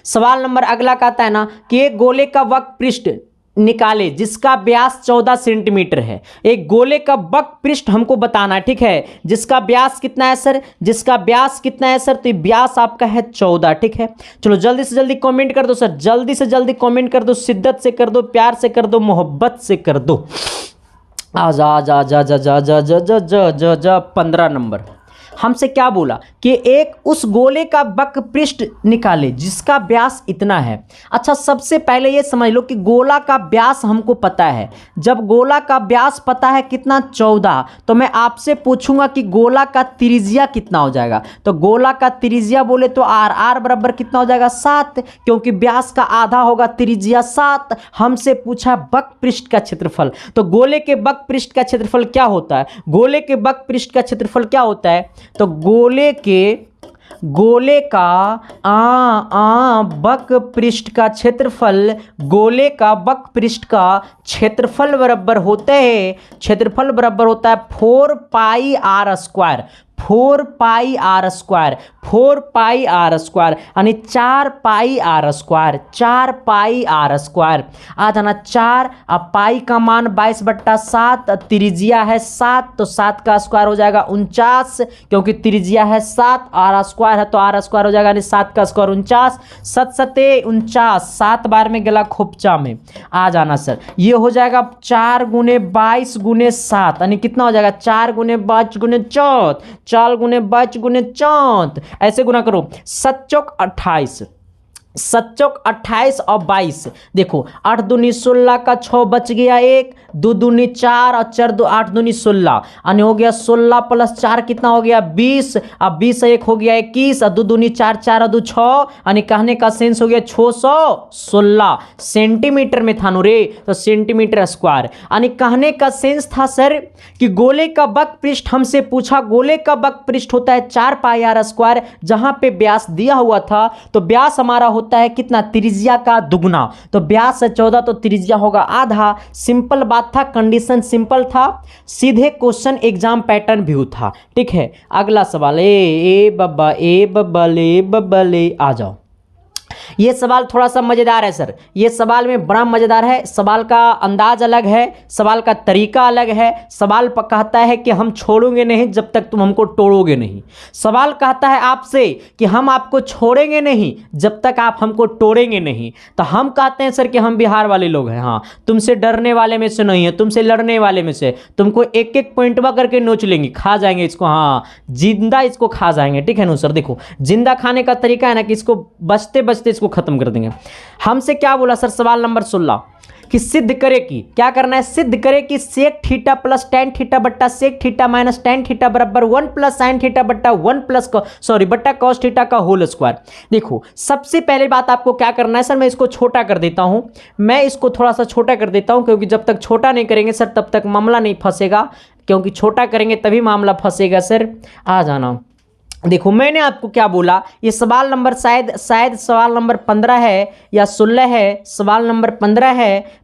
सवाल नंबर अगला कहता है ना कि एक गोले का वक्र पृष्ठ निकाले जिसका व्यास 14 सेंटीमीटर है, एक गोले का वक्र पृष्ठ हमको बताना है, ठीक है, जिसका व्यास कितना है सर, जिसका व्यास कितना है सर, तो व्यास आपका है 14, ठीक है। चलो जल्दी से जल्दी कमेंट कर दो सर, जल्दी से जल्दी कमेंट कर दो, शिद्दत से कर दो, प्यार से कर दो, मोहब्बत से कर दो। आ जा जा जा जा जा जा जा जा जा जा जा 15 नंबर हमसे क्या बोला कि एक उस गोले का वक्र पृष्ठ निकाले जिसका व्यास इतना है। अच्छा सबसे पहले ये समझ लो कि गोला का व्यास हमको पता है, जब गोला का व्यास पता है कितना 14, तो मैं आपसे पूछूंगा कि गोला का त्रिज्या कितना हो जाएगा, तो गोला का त्रिज्या बोले तो आर, आर बराबर कितना हो जाएगा 7, क्योंकि व्यास का आधा होगा त्रिज्या 7। हमसे पूछा वक्र पृष्ठ का क्षेत्रफल, तो गोले के वक्र पृष्ठ का क्षेत्रफल क्या होता है, गोले के वक्र पृष्ठ का क्षेत्रफल क्या होता है, तो गोले का वक्र पृष्ठ का क्षेत्रफल, गोले का वक्र पृष्ठ का क्षेत्रफल बराबर होते हैं, क्षेत्रफल बराबर होता है 4 pi R square, 4 pi R square, 4 pi R square यानी 4 pi R square, 4 pi R square आ जाना 4, अब पाई का मान 22/7, त्रिज्या है 7 तो 7 का स्क्वायर हो जाएगा 49, क्योंकि त्रिज्या है 7, आर स्क्वायर है तो आर स्क्वायर हो जाएगा यानी 7 का स्क्वायर 49, 7 सते 49, 7 बार में गला खोपचा में आ जाना सर। ये हो जाएगा 4 गुने 22 गुने 7 यानी कितना हो जाएगा 4 गुने 22 गुने 4, 4 गुने 22 गुने 4, ऐसे गुना करो 7 चौक 28, 7 चौक 28 और 22, देखो 8 दूनी 16 का 6 बच गया 1, 2 दूनी 4 और 4 2 8 दूनी 16 यानी हो गया 16 प्लस 4 कितना हो गया 20, अब 20 1 हो गया 21 और 2 दूनी 4 4 और 2 6 यानी कहने का सेंस हो गया 616 सेंटीमीटर में था नु रे, तो सेंटीमीटर स्क्वायर यानी कहने का सेंस था सर कि गोले का वक्र पृष्ठ हमसे पूछा, गोले का वक्र पृष्ठ होता है 4 पाई आर स्क्वायर, जहां पे व्यास दिया हुआ था तो व्यास हमारा होता है कितना त्रिज्या का दुगना, तो व्यास है 14 तो त्रिज्या होगा आधा। सिंपल बात था, कंडीशन सिंपल था, सीधे क्वेश्चन एग्जाम पैटर्न व्यू था, ठीक है। अगला सवाल ए बब्बा ले आ जाओ। ये सवाल थोड़ा सा मजेदार है सर, ये सवाल में बड़ा मजेदार है, सवाल का अंदाज अलग है, सवाल का तरीका अलग है। सवाल कहता है कि हम छोड़ोगे नहीं जब तक तुम हमको तोड़ोगे नहीं, सवाल कहता है आपसे कि हम आपको छोड़ेंगे नहीं जब तक आप हमको तोड़ेंगे नहीं, तो हम कहते हैं सर कि हम बिहार वाले लोग हैं, हाँ तुमसे डरने वाले में से नहीं है, तुमसे लड़ने वाले में से, तुमको एक एक पॉइंटवा करके नोच लेंगे, खा जाएंगे इसको, हाँ जिंदा इसको खा जाएंगे, ठीक है ना सर। देखो जिंदा खाने का तरीका है ना कि इसको बचते बचते इसको खत्म कर देंगे। हमसे क्या बोला सर सवाल नंबर 16 कि सिद्ध करे कि क्या करना है, सिद्ध करे कि sec theta plus tan theta बट्टा sec theta minus tan theta बराबर 1 प्लस साइन थीटा बट्टा 1 प्लस बट्टा कॉस थीटा का होल स्क्वायर। देखो सबसे पहले बात आपको क्या करना है सर, मैं इसको छोटा कर देता हूं, मैं इसको थोड़ा सा छोटा कर देता हूं, क्योंकि जब तक छोटा नहीं करेंगे सर तब तक मामला नहीं फंसेगा, क्योंकि छोटा करेंगे तभी मामला फंसेगा सर। आ जाना, देखो मैंने आपको क्या बोला, ये सवाल नंबर शायद सवाल नंबर 15 है या 16 है, सवाल नंबर 15 है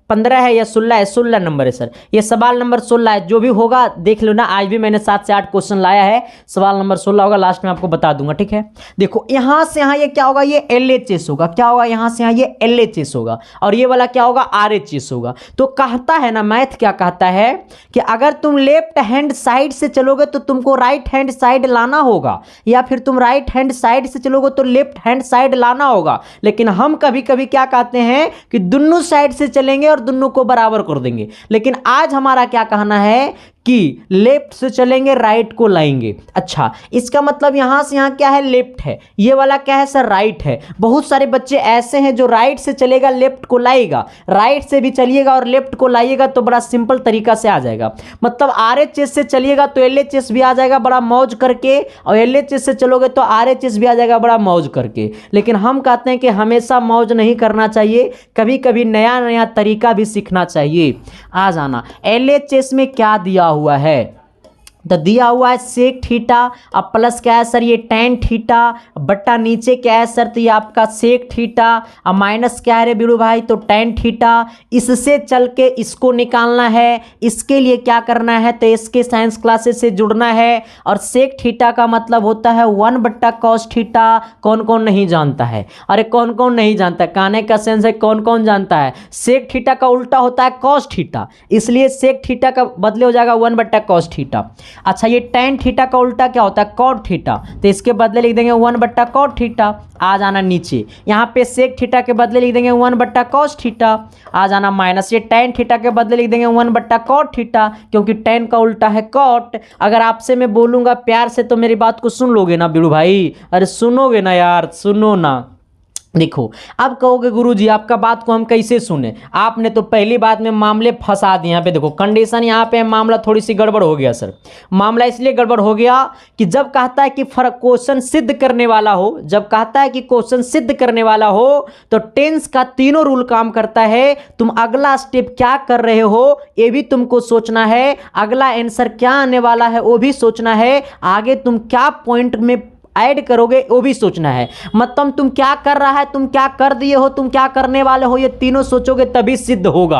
या 16 है, 16 नंबर है सर, ये सवाल नंबर 16 है, जो भी होगा देख लो ना, आज भी मैंने 7 से 8 क्वेश्चन लाया है, सवाल नंबर 16 होगा, लास्ट में आपको बता दूंगा, ठीक है। देखो यहां से यहां ये क्या होगा, ये LHS होगा, क्या होगा यहां से यहां ये LHS होगा, और ये वाला क्या होगा RHS होगा। तो कहता है ना मैथ, क्या कहता है कि अगर तुम लेफ्ट हैंड साइड से चलोगे तो तुमको राइट हैंड साइड लाना होगा, या फिर तुम राइट हैंड साइड से चलोगे तो लेफ्ट हैंड साइड लाना होगा। लेकिन हम कभी कभी क्या कहते हैं कि दोनों साइड से चलेंगे और दोनों को बराबर कर देंगे, लेकिन आज हमारा क्या कहना है कि लेफ्ट से चलेंगे राइट को लाएंगे। अच्छा, इसका मतलब यहां से यहां क्या है, लेफ्ट है, ये वाला क्या है सर, राइट है। बहुत सारे बच्चे ऐसे हैं जो राइट से चलेगा लेफ्ट को लाएगा, राइट से भी चलिएगा और लेफ्ट को लाइएगा तो बड़ा सिंपल तरीका से आ जाएगा। मतलब RHS से चलिएगा तो LHS भी आ जाएगा बड़ा मौज करके, और LHS से चलोगे तो RHS भी आ जाएगा बड़ा मौज करके। लेकिन हम कहते हैं कि हमेशा मौज नहीं करना चाहिए, कभी कभी नया नया तरीका भी सीखना चाहिए। आ जाना, LHS में क्या दिया हुआ है, तो दिया हुआ है सेक थीटा, अब प्लस क्या है सर, ये टेन थीटा बट्टा नीचे क्या है सर, तो ये आपका सेक थीटा, अब माइनस क्या है रे बिड़ू भाई, तो टेन थीटा। इससे चल के इसको निकालना है, इसके लिए क्या करना है, तो इसके साइंस क्लासेस से जुड़ना है। और सेक थीटा का मतलब होता है 1 बट्टा कॉस थीटा। कौन कौन नहीं जानता है, अरे कौन कौन नहीं जानता, कहने का सेंस है कौन कौन जानता है। सेक थीटा का उल्टा होता है कॉस थीटा, इसलिए सेक थीटा का बदले हो जाएगा 1 बट्टा कॉस थीटा। अच्छा, ये टेन थीटा का उल्टा क्या होता है, कॉट थीटा, तो इसके बदले लिख देंगे 1 बट्टा कॉट थीटा। आ जाना नीचे, यहाँ पे सेक थीटा के बदले लिख देंगे 1 बट्टा कॉस थीटा। आ जाना माइनस, ये टेन थीटा के बदले लिख देंगे 1 बट्टा कॉट थीटा, क्योंकि टेन का उल्टा है कॉट। अगर आपसे मैं बोलूंगा प्यार से तो मेरी बात को सुन लोगे ना बिड़ू भाई, अरे सुनोगे ना यार, सुनो ना। देखो अब कहोगे गुरुजी आपका बात को हम कैसे सुने, आपने तो पहली बात में मामले फंसा दिए। यहाँ पे देखो कंडीशन, यहाँ पे मामला थोड़ी सी गड़बड़ हो गया सर। मामला इसलिए गड़बड़ हो गया कि जब कहता है कि क्वेश्चन सिद्ध करने वाला हो, जब कहता है कि क्वेश्चन सिद्ध करने वाला हो तो टेंस का तीनों रूल काम करता है। तुम अगला स्टेप क्या कर रहे हो ये भी तुमको सोचना है, अगला आंसर क्या आने वाला है वो भी सोचना है, आगे तुम क्या पॉइंट में ऐड करोगे वो भी सोचना है। मतलब तुम क्या कर रहा है, तुम क्या कर दिए हो, तुम क्या करने वाले हो, ये तीनों सोचोगे तभी सिद्ध होगा।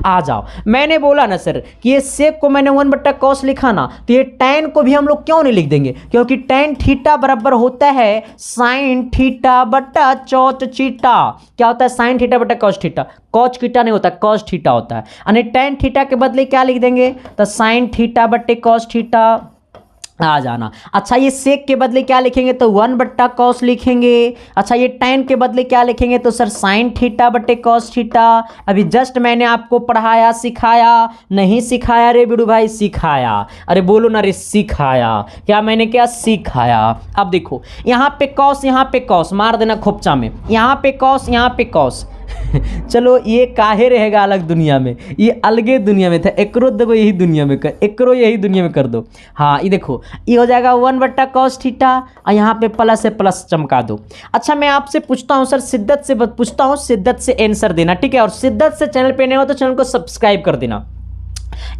आ जाओ, मैंने बोला ना सर कि ये सेक को मैंने 1 बट्टा कॉस लिखा ना, तो ये टैन को भी हम लोग क्यों नहीं लिख देंगे, क्योंकि टैन थीटा बराबर होता है साइन थीटा बट्टा चौथ थीटा। क्या होता है, साइन थीटा बट्टा कॉस थीटा, कॉस थीटा नहीं होता, कॉस थीटा होता है। यानी टैन थीटा के बदले क्या लिख देंगे, तो साइन थीटा बट्टे कॉस थीटा। आ जाना। अच्छा, ये सेक के बदले क्या लिखेंगे, तो 1 बट्टा कॉस लिखेंगे। अच्छा, ये टैन के बदले क्या लिखेंगे, तो सर साइन थीटा बट्टे कॉस थीटा। अभी जस्ट मैंने आपको पढ़ाया, सिखाया, नहीं सिखाया रे बिड़ू भाई, सिखाया। अरे बोलो ना रे, सिखाया। क्या मैंने क्या सिखाया। अब देखो यहाँ पे कॉस, यहाँ पे कॉस मार देना खोपचा में, यहाँ पे कॉस, यहाँ पे कॉस। चलो ये काहे रहेगा अलग दुनिया में, ये अलगे दुनिया में था, एकरो दबो यही दुनिया में कर, एकरो यही दुनिया में कर दो। हाँ ये देखो, ये हो जाएगा 1 बट्टा कॉस थीटा, और यहाँ पे प्लस से प्लस चमका दो। अच्छा, मैं आपसे पूछता हूँ सर, शिद्दत से पूछता हूँ, शिद्दत से आंसर देना, ठीक है। और शिद्दत से चैनल पे नहीं हो तो चैनल को सब्सक्राइब कर देना।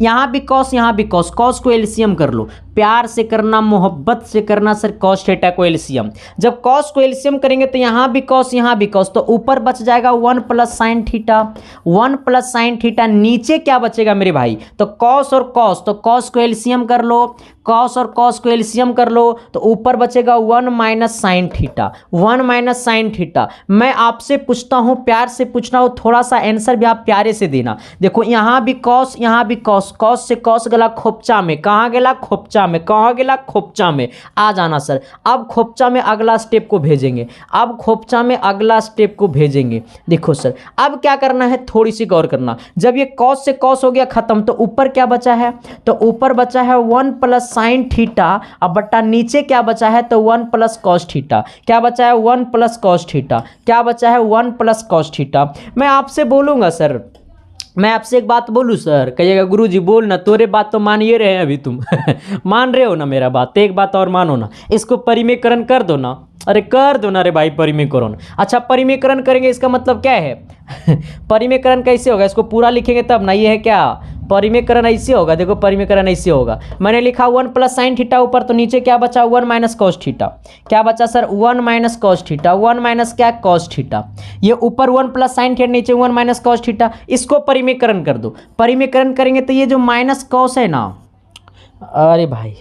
यहाँ भी कॉस, यहाँ भी कॉस, कॉस को एलसीएम कर लो, प्यार से करना, मोहब्बत से करना सर। कॉस थीटा को एलसीएम, जब कॉस को एलसीएम करेंगे तो यहाँ भी कॉस, यहाँ भी कॉस, तो ऊपर बच जाएगा 1 plus sine theta, 1 plus sine theta. नीचे क्या बचेगा मेरे भाई, तो कॉस और कॉस, तो कॉस को एलसीएम कर लो, कॉस और कॉस को एलसीएम कर लो, तो ऊपर बचेगा 1 minus sine theta, 1 minus sine theta. मैं आपसे पूछता हूँ, प्यार से पूछना हो, थोड़ा सा आंसर भी आप प्यारे से देना। देखो यहाँ भी कॉस, यहाँ भी कॉस, कॉस से कॉस गला खोपचा में, कहाँ गला खोपचा में, कहाँ गला खोपचा में। आ जाना सर, अब खोपचा में अगला स्टेप को भेजेंगे, अब खोपचा में अगला स्टेप को भेजेंगे। देखो सर अब क्या करना है, थोड़ी सी गौर करना। जब ये कॉस से कॉस हो गया खत्म, तो ऊपर क्या बचा है, तो ऊपर बचा है 1 प्लस साइन थीटा, अब बट्टा नीचे क्या बचा है, तो 1 प्लस कॉस थीटा। क्या बचा है, 1 प्लस कॉस थीटा। क्या बचा है, 1 प्लस कॉस थीटा। मैं आपसे बोलूंगा सर मैं आपसे एक बात बोलूँ सर, कहिएगा गुरुजी बोल ना, तोरे बात तो मान ये रहे हैं अभी तुम मान रहे हो ना मेरा बात, एक बात और मानो ना, इसको परिमेयकरण कर दो ना, अरे कर दो ना रे भाई परिमेयकरण। अच्छा परिमेयकरण करेंगे इसका मतलब क्या है परिमेयकरण कैसे होगा, इसको पूरा लिखेंगे तब ना, ये है क्या परिमेयकरण ऐसे होगा, देखो परिमेयकरण ऐसे होगा, मैंने लिखा 1 प्लस साइन थीटा ऊपर, तो नीचे क्या बचा 1 माइनस कॉस थीटा, क्या बचा sir 1 minus cos theta, 1 minus क्या कॉस थीटा, ये ऊपर 1 प्लस साइन थीटा नीचे 1 माइनस कॉस थीटा, इसको परिमेयकरण कर दो, परिमेयकरण करेंगे तो ये जो माइनस कॉस है ना, अरे भाई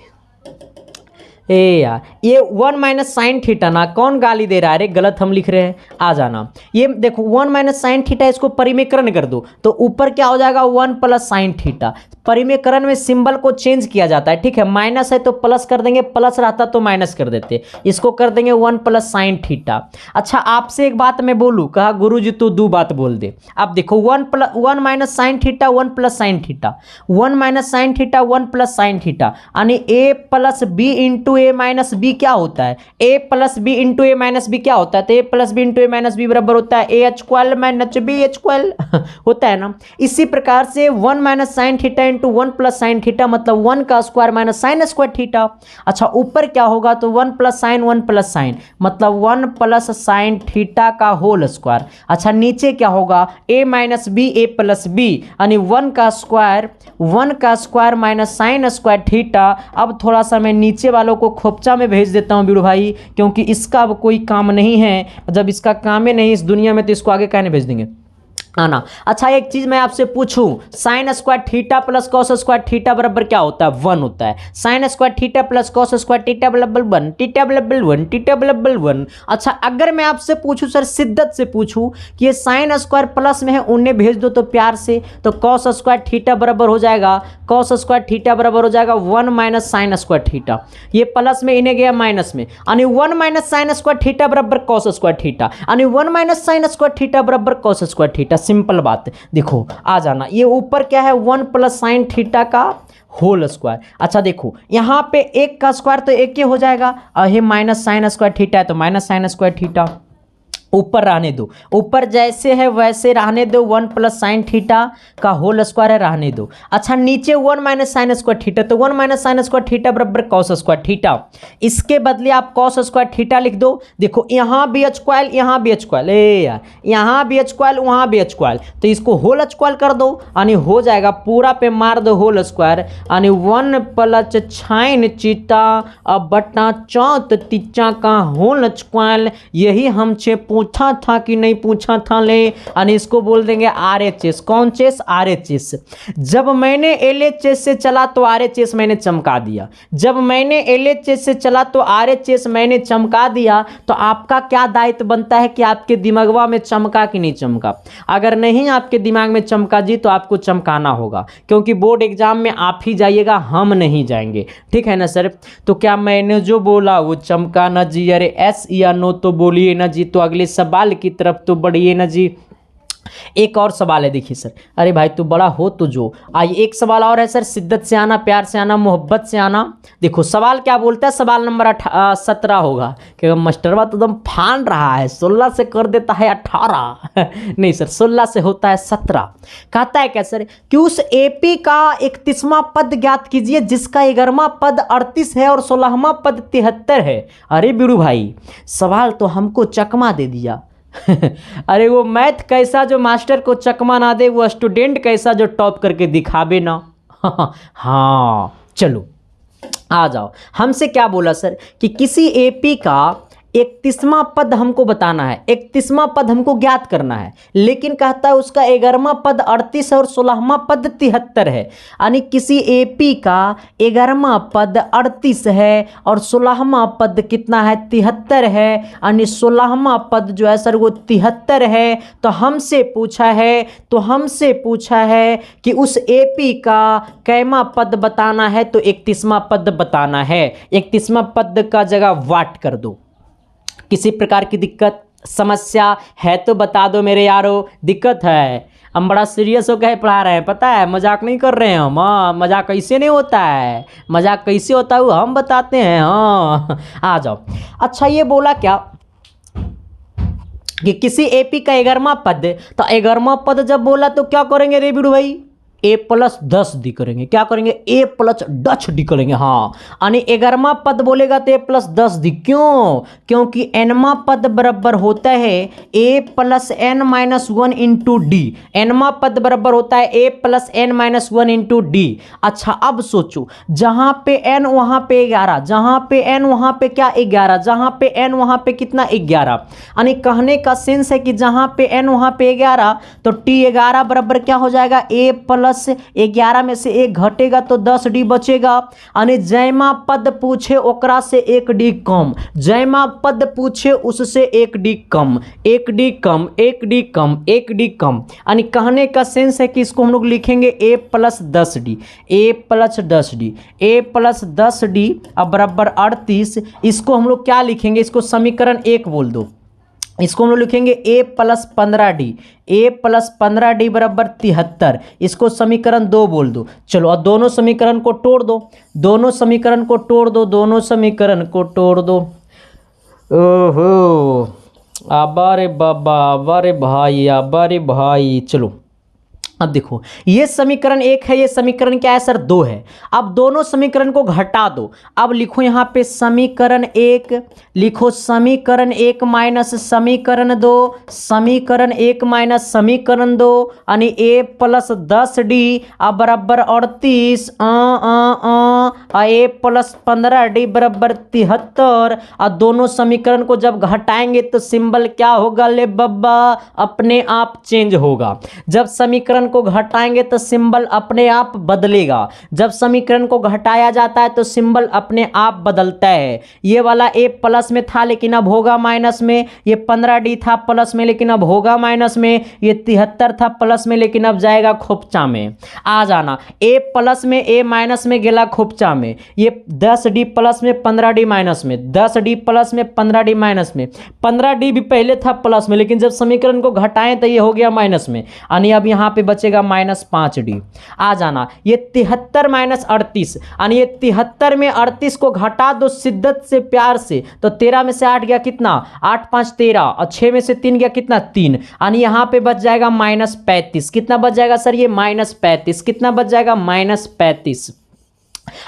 ए यार ये 1 माइनस साइन थीटा ना, कौन गाली दे रहा है, अरे गलत हम लिख रहे हैं, आ जाना, ये देखो 1 माइनस साइन थीटा, इसको परिमेयकरण कर दो तो ऊपर क्या हो जाएगा 1 प्लस साइन थीटा। परिमेयकरण में सिंबल को चेंज किया जाता है, ठीक है, माइनस है तो प्लस कर देंगे, प्लस रहता तो माइनस कर देते, इसको कर देंगे 1 प्लस साइन थीटा। अच्छा आपसे एक बात मैं बोलूँ, कहा गुरुजी तू दो बात बोल दे, अब देखो 1 minus sine theta 1 plus sine theta, 1 minus sine theta 1 plus sine theta, यानी a plus B into A minus b क्या होता है, ए प्लस बी इंटू ए माइनस बी क्या होता है, तो ए प्लस बी इंटू ए माइनस बी बराबर होता है a h square minus b h square होता है ना। इसी प्रकार से 1 minus sine theta into 1 plus sine theta मतलब 1 का square minus sine square theta. अच्छा ऊपर क्या होगा, तो 1 प्लस साइन मतलब 1 प्लस साइन थीटा का होल स्क्वायर। अच्छा नीचे क्या होगा, ए minus B A plus B, यानी 1 का square minus sine square theta. अब थोड़ा सा मैं नीचे वालों को खोपचा में भेज देता हूं बीड़ू भाई, क्योंकि इसका अब कोई काम नहीं है, जब इसका काम ही नहीं इस दुनिया में तो इसको आगे कहने भेज देंगे आना। अच्छा एक चीज मैं आपसे पूछूं, sign square theta plus cos square theta बराबर क्या होता है, 1 होता है। Sign square theta plus cos square theta बराबर 1, थीटा बराबर 1, थीटा बराबर 1। अच्छा अगर मैं आपसे पूछूं सर, शिद्दत से पूछूं कि ये साइन स्क्वायर प्लस में है, उन्हें भेज दो तो प्यार से, तो कॉस स्क्वायर थीटा बराबर हो जाएगा, कॉस स्क्वायर थीटा बराबर हो जाएगा 1 माइनस साइन स्क्वायर थीटा। ये प्लस में, इन्हें गया माइनस में, यानी 1 माइनस साइन स्क्वायर थीटा बराबर कॉस स्क्वायर थीटा, यानी 1 माइनस साइन स्क्वायर थीटा बराबर कॉस स्क्वायर थीटा। सिंपल बात है, देखो आ जाना, ये ऊपर क्या है 1 प्लस साइन थीटा का होल स्क्वायर। अच्छा देखो यहां पे 1 का स्क्वायर तो 1 ही हो जाएगा, और ये माइनस साइन स्क्वायर थीटा है तो माइनस साइन स्क्वायर थीटा, ऊपर रहने दो, ऊपर जैसे है वैसे रहने दो, 1 प्लस साइन थीटा का होल स्क्वायर है, रहने दो। अच्छा नीचे 1 माइनस साइन स्क्वायर थीटा, तो 1 माइनस साइन स्क्वायर थीटा बराबर कॉस स्क्वायर थीटा, इसके बदले आप कॉस स्क्वायर थीटा लिख दो। देखो यहाँ भी एच स्क्वायर, यहाँ भी एच स्क्वायर, ए यार यहाँ भी एच स्क्वायर, वहाँ भी एच स्क्वायर, तो इसको होल स्क्वायर कर दो, यानी हो जाएगा पूरा पे मार दो होल स्क्वायर, यानी 1 प्लस साइन थीटा अब बटा चौथ तीचा का होल स्क्वायर। यही हमसे पूछा था कि नहीं पूछा था, ले यानी इसको बोल देंगे आरएचएस। कौन चेस, आरएचएस। जब मैंने एलएचएस से चला तो आरएचएस मैंने चमका दिया, जब मैंने एलएचएस से चला तो आरएचएस मैंने चमका दिया। तो आपका क्या दायित्व बनता है कि आपके दिमागवा में चमका कि नहीं चमका। अगर नहीं आपके दिमाग में चमका जी तो आपको चमकाना होगा, क्योंकि बोर्ड एग्जाम में आप ही जाइएगा, हम नहीं जाएंगे, ठीक है ना सर। तो क्या मैंने जो बोला वो चमका ना जी, अरे एस या नो तो बोलिए ना जी। तो अगले सवाल की तरफ तो बढ़िए ना जी। एक और सवाल है, देखिए सर, अरे भाई तू बड़ा हो तो जो आइए, एक सवाल और है सर, शिद्दत से आना, प्यार से आना, मोहब्बत से आना। देखो सवाल क्या बोलता है, सवाल नंबर 17 होगा, क्योंकि मास्टरवा तो एकदम फान रहा है, 16 से कर देता है 18 नहीं सर 16 से होता है 17। कहता है क्या सर कि उस एपी का 31वां पद ज्ञात कीजिए जिसका 11वां पद 38 है और 16वां पद 73 है। अरे बीड़ू भाई सवाल तो हमको चकमा दे दिया अरे वो मैथ कैसा जो मास्टर को चकमा ना दे, वो स्टूडेंट कैसा जो टॉप करके दिखावे ना हाँ चलो आ जाओ। हमसे क्या बोला सर कि किसी एपी का 31वां पद हमको बताना है, 31वां पद हमको ज्ञात करना है, लेकिन कहता है उसका 11वां पद 38 है और 16वां पद 73 है। यानी किसी एपी का 11वां पद 38 है और 16वां पद कितना है 73 है, यानी 16वां पद जो है सर वो 73 है। तो हमसे पूछा है कि उस एपी का कैमा पद बताना है, तो 31वां पद बताना है। 31वां पद का जगह वाट कर दो। किसी प्रकार की दिक्कत समस्या है तो बता दो मेरे यारो। दिक्कत है, हम बड़ा सीरियस होकर पढ़ा रहे हैं, पता है, मजाक नहीं कर रहे हैं हम। हाँ मजाक कैसे नहीं होता है, मजाक कैसे होता है वो हम बताते हैं। हाँ आ जाओ। अच्छा ये बोला क्या कि किसी एपी का 11वां पद, तो 11वां पद जब बोला तो क्या करेंगे रे बिड़ू भाई, ए प्लस 10 डी करेंगे। क्या करेंगे, ए प्लस 10 डी करेंगे। हाँ, यानी 11वां पद बोलेगा तो ए प्लस 10 डी। क्यों, क्योंकि एनवां पद बराबर होता है ए plus N minus 1 into D. एनवां पद बराबर होता है ए plus N minus 1 into D. अच्छा, अब सोचो, जहां पे एन वहां पे 11, जहां पे एन वहां पे क्या 11, जहां पे एन वहां पे कितना 11। यानी कहने का सेंस है कि जहां पे एन वहां पे 11, तो टी 11 बराबर क्या हो जाएगा, ए प्लस 11 में से 1 घटेगा तो 10 डी बचेगा। यानी जयमा पद पूछे ओकरा से 1 डी कम, जयमा पद पूछे उससे 1 डी कम, 1 डी कम, 1 डी कम, 1 डी कम। यानी कहने का सेंस है कि इसको हम लोग लिखेंगे ए प्लस 10 डी, ए प्लस 10 डी, ए प्लस 10 डी अब बराबर 38। इसको हम लोग क्या लिखेंगे, इसको समीकरण 1 बोल दो। इसको हम लोग लिखेंगे ए प्लस 15 डी, ए प्लस 15 डी बराबर 73। इसको समीकरण 2 बोल दो। चलो, और दोनों समीकरण को तोड़ दो, दोनों समीकरण को तोड़ दो, दोनों समीकरण को तोड़ दो। ओहो, आबारे बाबा, आबारे भाई, आबारे भाई। चलो अब देखो, ये समीकरण 1 है, ये समीकरण क्या है सर 2 है। अब दोनों समीकरण को घटा दो। अब लिखो यहाँ पे समीकरण 1, लिखो समीकरण 1 माइनस समीकरण 2, समीकरण 1 माइनस समीकरण 2, यानी ए प्लस 10 डी अब बराबर 38, ए प्लस 15 डी बराबर 73। और दोनों समीकरण को जब घटाएंगे तो सिंबल क्या होगा ले बब्बा, अपने आप चेंज होगा। जब समीकरण को घटाएंगे तो सिंबल अपने आप बदलेगा। जब समीकरण को घटाया जाता है तो सिंबल अपने आप बदलता है। ये वाला ए प्लस में था लेकिन अब होगा माइनस में, ये 15 डी था प्लस में लेकिन अब होगा माइनस में, ये 73 था प्लस में लेकिन अब जाएगा खोपचा में। आ जाना, ए प्लस में ए माइनस में गेला खोपचा में, ये 10 डी प्लस में 15 डी माइनस में, 10 डी प्लस में 15 डी माइनस में, 15 डी भी पहले था प्लस में लेकिन जब समीकरण को घटाएं तो ये हो गया माइनस में, यानी अब यहाँ पे बचेगा माइनस 5 डी। आ जाना, ये 73 माइनस 38, यानी ये 73 में 38 को घटा दो शिद्दत से प्यार से, तो 13 में से 8 गया कितना, 8 5 13, और 6 में से 3 गया कितना 3, यानी यहाँ पे बच जाएगा माइनस 35। कितना बच जाएगा सर, ये माइनस 35। कितना बच जाएगा, माइनस 35।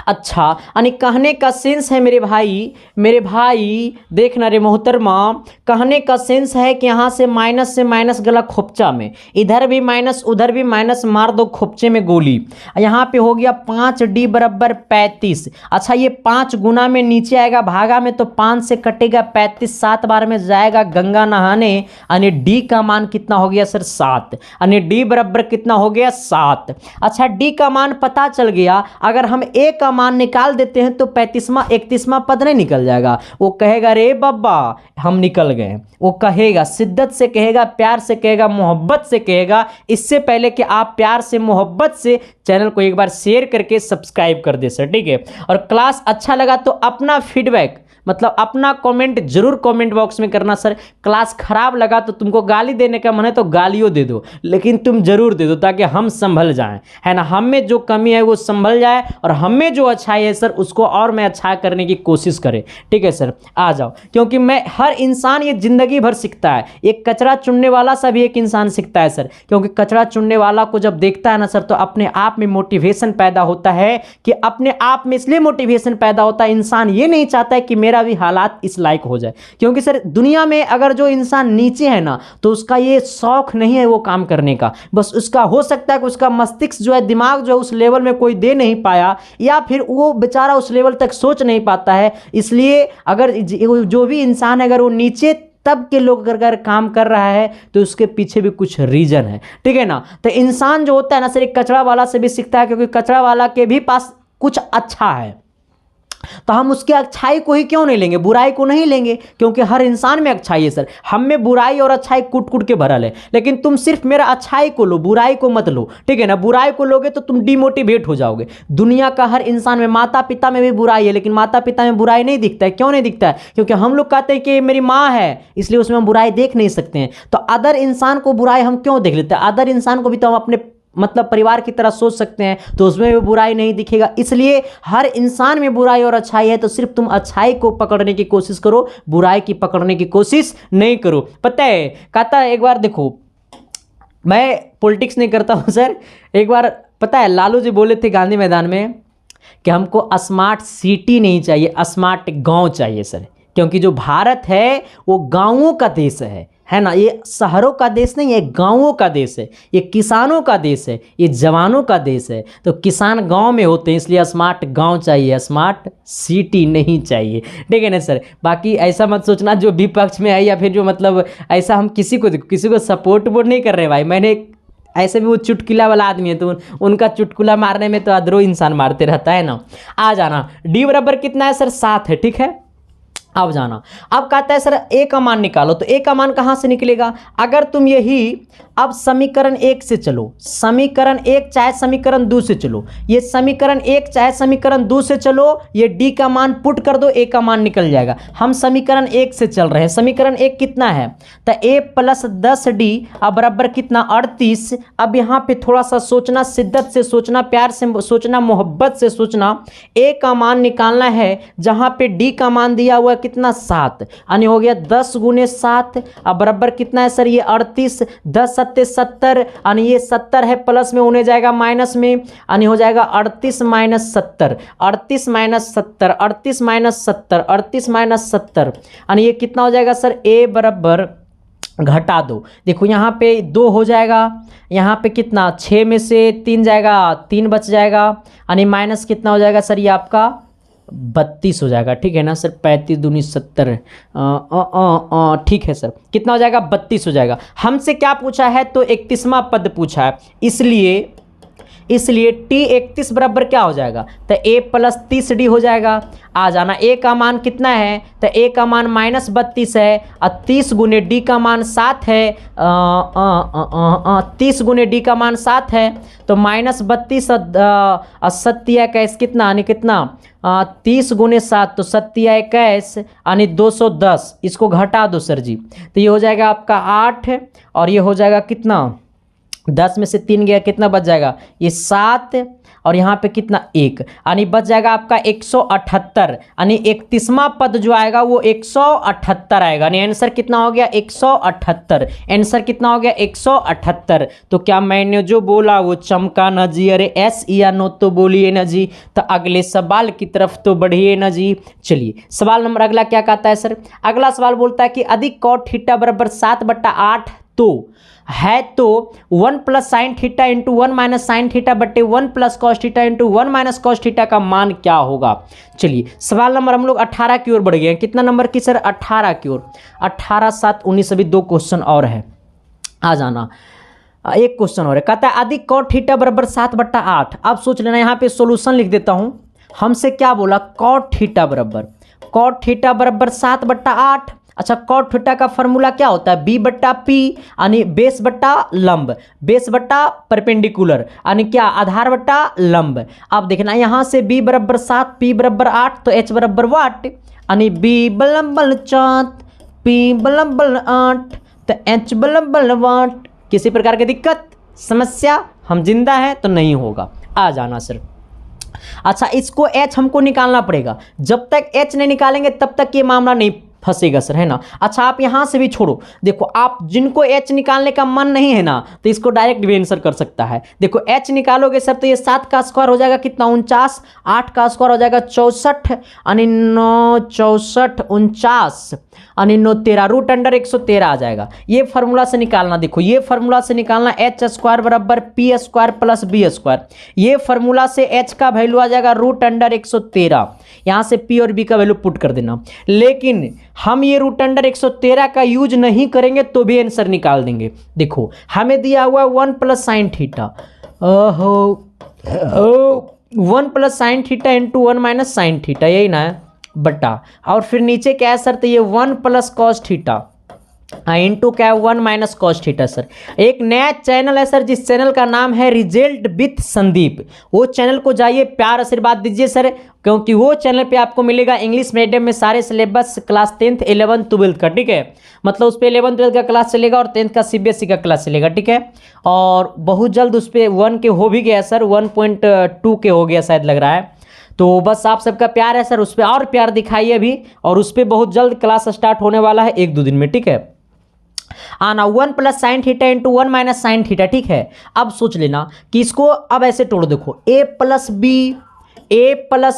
अच्छा, यानी कहने का सेंस है मेरे भाई देखना रे मोहतरमा, कहने का सेंस है कि यहाँ से माइनस गला खोपचा में, इधर भी माइनस उधर भी माइनस, मार दो खोपचे में गोली। यहाँ पे हो गया 5 डी बराबर 35। अच्छा, ये 5 गुना में नीचे आएगा भागा में तो 5 से कटेगा 35, 7 बार में जाएगा गंगा नहाने, यानी डी का मान कितना हो गया सर 7, यानी डी बराबर कितना हो गया 7। अच्छा, डी का मान पता चल गया, अगर हम ए का मान निकाल देते हैं तो 35वां 31वां पद नहीं निकल जाएगा। वो कहेगा रे बब्बा हम निकल गए, वो कहेगा शिद्दत से कहेगा, प्यार से कहेगा, मोहब्बत से कहेगा। इससे पहले कि आप प्यार से मोहब्बत से चैनल को एक बार शेयर करके सब्सक्राइब कर दे सर, ठीक है। और क्लास अच्छा लगा तो अपना फीडबैक मतलब अपना कमेंट जरूर कमेंट बॉक्स में करना सर। क्लास खराब लगा तो तुमको गाली देने का मन है तो गालियों दे दो, लेकिन तुम जरूर दे दो ताकि हम संभल जाएं, है ना। हम में जो कमी है वो संभल जाए और हम में जो अच्छाई है सर उसको और मैं अच्छा करने की कोशिश करें, ठीक है सर। आ जाओ, क्योंकि मैं हर इंसान ये जिंदगी भर सीखता है, एक कचरा चुनने वाला सा भी एक इंसान सीखता है सर, क्योंकि कचरा चुनने वाला को जब देखता है ना सर तो अपने आप में मोटिवेशन पैदा होता है, कि अपने आप में इसलिए मोटिवेशन पैदा होता है, इंसान ये नहीं चाहता है कि मेरा भी हालात इस लायक हो जाए। क्योंकि सर दुनिया में अगर जो इंसान नीचे है ना तो उसका ये शौक नहीं है वो काम करने का, बस उसका हो सकता है कि उसका मस्तिष्क जो है, दिमाग जो है उस लेवल में कोई दे नहीं पाया, या फिर वो बेचारा उस लेवल तक सोच नहीं पाता है। इसलिए अगर जो भी इंसान है अगर वो नीचे तब के लोग अगर काम कर रहा है तो उसके पीछे भी कुछ रीजन है, ठीक है ना। तो इंसान जो होता है ना सर एक कचरा वाला से भी सीखता है, क्योंकि कचरा वाला के भी पास कुछ अच्छा है तो हम उसकी अच्छाई को ही क्यों नहीं लेंगे, बुराई को नहीं लेंगे, क्योंकि हर इंसान में अच्छाई है सर। हम में बुराई और अच्छाई कूट कूट के भरल है, लेकिन तुम सिर्फ मेरा अच्छाई को लो, बुराई को मत लो, ठीक है ना। बुराई को लोगे तो तुम डिमोटिवेट हो जाओगे। दुनिया का हर इंसान में, माता पिता में भी बुराई है, लेकिन माता पिता में बुराई नहीं दिखता है। क्यों नहीं दिखता है? क्योंकि हम लोग कहते हैं कि मेरी माँ है इसलिए उसमें हम बुराई देख नहीं सकते हैं। तो अदर इंसान को बुराई हम क्यों देख लेते हैं? अदर इंसान को भी तो हम अपने मतलब परिवार की तरह सोच सकते हैं तो उसमें भी बुराई नहीं दिखेगा। इसलिए हर इंसान में बुराई और अच्छाई है, तो सिर्फ तुम अच्छाई को पकड़ने की कोशिश करो, बुराई की पकड़ने की कोशिश नहीं करो। पता है, कहता है एक बार, देखो मैं पॉलिटिक्स नहीं करता हूँ सर, एक बार पता है लालू जी बोले थे गांधी मैदान में कि हमको स्मार्ट सिटी नहीं चाहिए, स्मार्ट गांव चाहिए सर, क्योंकि जो भारत है वो गांवों का देश है ना, ये शहरों का देश नहीं है, गांवों का देश है, ये किसानों का देश है, ये जवानों का देश है। तो किसान गांव में होते हैं, इसलिए स्मार्ट गांव चाहिए, स्मार्ट सिटी नहीं चाहिए, ठीक है ना सर। बाकी ऐसा मत सोचना जो विपक्ष में है या फिर जो मतलब ऐसा हम किसी को सपोर्ट वोट नहीं कर रहे भाई। मैंने ऐसे भी वो चुटकुला वाला आदमी है, तो उनका चुटकुला मारने में तो अदरो इंसान मारते रहता है ना। आ जाना, डी बराबर कितना है सर, 7 है, ठीक है। अब जाना, अब कहता है सर ए का मान निकालो, तो ए का मान कहाँ से निकलेगा, अगर तुम यही अब समीकरण 1 से चलो, समीकरण 1 चाहे समीकरण 2 से चलो, ये समीकरण 1 चाहे समीकरण 2 से चलो, ये डी का मान पुट कर दो, ए का मान निकल जाएगा। हम समीकरण 1 से चल रहे हैं, समीकरण 1 कितना है, तो ए प्लस 10d अब बराबर कितना 38। अब यहाँ पे थोड़ा सा सोचना, शिद्दत से सोचना, प्यार से सोचना, मोहब्बत से सोचना। ए का मान निकालना है, जहाँ पे डी का मान दिया हुआ कितना 7, यानी हो गया 10 गुने 7 अब बराबर कितना है सर, ये 38, 10 सत्ते 70, यानी ये 70 है, प्लस में होने जाएगा माइनस में, यानी हो जाएगा 38 माइनस 70, 38 माइनस 70, 38 माइनस 70, 38 माइनस 70, यानी ये कितना हो जाएगा सर, ए बराबर घटा दो। देखो यहाँ पे 2 हो जाएगा, यहाँ पे कितना 6 में से 3 जाएगा, 3 बच जाएगा, यानी माइनस कितना हो जाएगा सर, ये आपका 32 हो जाएगा, ठीक है ना सर। 35 दूनी 70, ठीक है सर, कितना हो जाएगा 32 हो जाएगा। हमसे क्या पूछा है, तो 31वां पद पूछा है, इसलिए टी 31 बराबर क्या हो जाएगा, तो ए प्लस 30d हो जाएगा। आ जाना, ए का मान कितना है, तो ए का मान -32 है, और 30 गुने डी का मान 7 है, 30 गुने डी का मान 7 है, तो -32 और 7 कितना, यानी कितना 30 गुने 7, तो 7 यानी 210, इसको घटा दो सर जी, तो ये हो जाएगा आपका 8, और ये हो जाएगा कितना 10 में से 3 गया, कितना बच जाएगा, ये 7, और यहाँ पे कितना 1, यानी बच जाएगा आपका 178, यानी 31वां पद जो आएगा वो 178 आएगा, यानी आंसर कितना हो गया 178, आंसर कितना हो गया 178। तो क्या मैंने जो बोला वो चमका ना जी, अरे एस या नो तो बोलिए ना जी, तो अगले सवाल की तरफ तो बढ़िए ना जी। चलिए सवाल नंबर अगला क्या कहता है सर, अगला सवाल बोलता है कि अधिक कॉट थीटा बराबर 7/8 तो है, तो 1 plus sine theta into 1 minus sine theta बट्टे 1 plus cos theta into 1 minus cos theta का मान क्या होगा। चलिए सवाल नंबर हम लोग 18 की ओर बढ़ गए हैं, कितना नंबर की सर 18 की ओर, 18 7 19 अभी 2 क्वेश्चन और है। आ जाना, एक क्वेश्चन और है, कहता है अधिक कॉट थीटा बराबर 7/8। अब सोच लेना, यहाँ पे सॉल्यूशन लिख देता हूँ। हमसे क्या बोला, कॉट थीटा बराबर 7/8। अच्छा, कॉट थीटा का फॉर्मूला क्या होता है, बी बट्टा पी, यानी बेस बट्टा लंब, बेस बट्टा परपेंडिकुलर, यानी क्या आधार बट्टा लंब। अब देखना यहाँ से बी बराबर 7, पी बराबर 8, तो एच बराबर वाट, यानी बी बलम बल 4, पी बलम बल 8, तो एच बलम बल वाट। किसी प्रकार की दिक्कत समस्या, हम जिंदा हैं तो नहीं होगा। आ जाना सर। अच्छा, इसको एच हमको निकालना पड़ेगा, जब तक एच नहीं निकालेंगे तब तक ये मामला नहीं फंसेगा सर, है ना। अच्छा, आप यहाँ से भी छोड़ो, देखो आप जिनको एच निकालने का मन नहीं है ना, तो इसको डायरेक्ट भी आंसर कर सकता है। देखो एच निकालोगे सर, तो ये 7 का स्क्वायर हो जाएगा कितना 49, 8 का स्क्वायर हो जाएगा 64, यानी 9 64 49, यानी 9 13, रूट अंडर 113 आ जाएगा। ये फार्मूला से निकालना, देखो ये फार्मूला से निकालना एच स्क्वायर बराबर P square plus B square. ये फार्मूला से एच का वैल्यू आ जाएगा रूट अंडर 113, यहाँ से पी और बी का वैल्यू पुट कर देना। लेकिन हम ये रूट अंडर 113 का यूज नहीं करेंगे तो भी आंसर निकाल देंगे। देखो हमें दिया हुआ 1 plus sine theta, 1 plus sine theta into 1 minus sine theta, यही ना है बटा, और फिर नीचे क्या है सर, तो ये 1 प्लस कॉस थीटा, इंटू क्या है 1 माइनस कॉस थीटा सर। एक नया चैनल है सर, जिस चैनल का नाम है रिजल्ट विथ संदीप। वो चैनल को जाइए, प्यार आशीर्वाद दीजिए सर, क्योंकि वो चैनल पे आपको मिलेगा इंग्लिश मीडियम में सारे syllabus class 10th 11th 12th का, ठीक है। मतलब उस पर 11th 12th का क्लास चलेगा और 10th का CBSE का क्लास चलेगा, ठीक है। और बहुत जल्द उस पर 1 के हो भी गया सर, 1.2 के हो गया शायद लग रहा है। तो बस आप सबका प्यार है सर, उस पर और प्यार दिखाइए अभी, और उस पर बहुत जल्द क्लास स्टार्ट होने वाला है 1-2 दिन में, ठीक है। आना 1 plus sine theta into 1 minus sine theta, ठीक है। अब सोच लेना कि इसको अब ऐसे तोड़, देखो a plus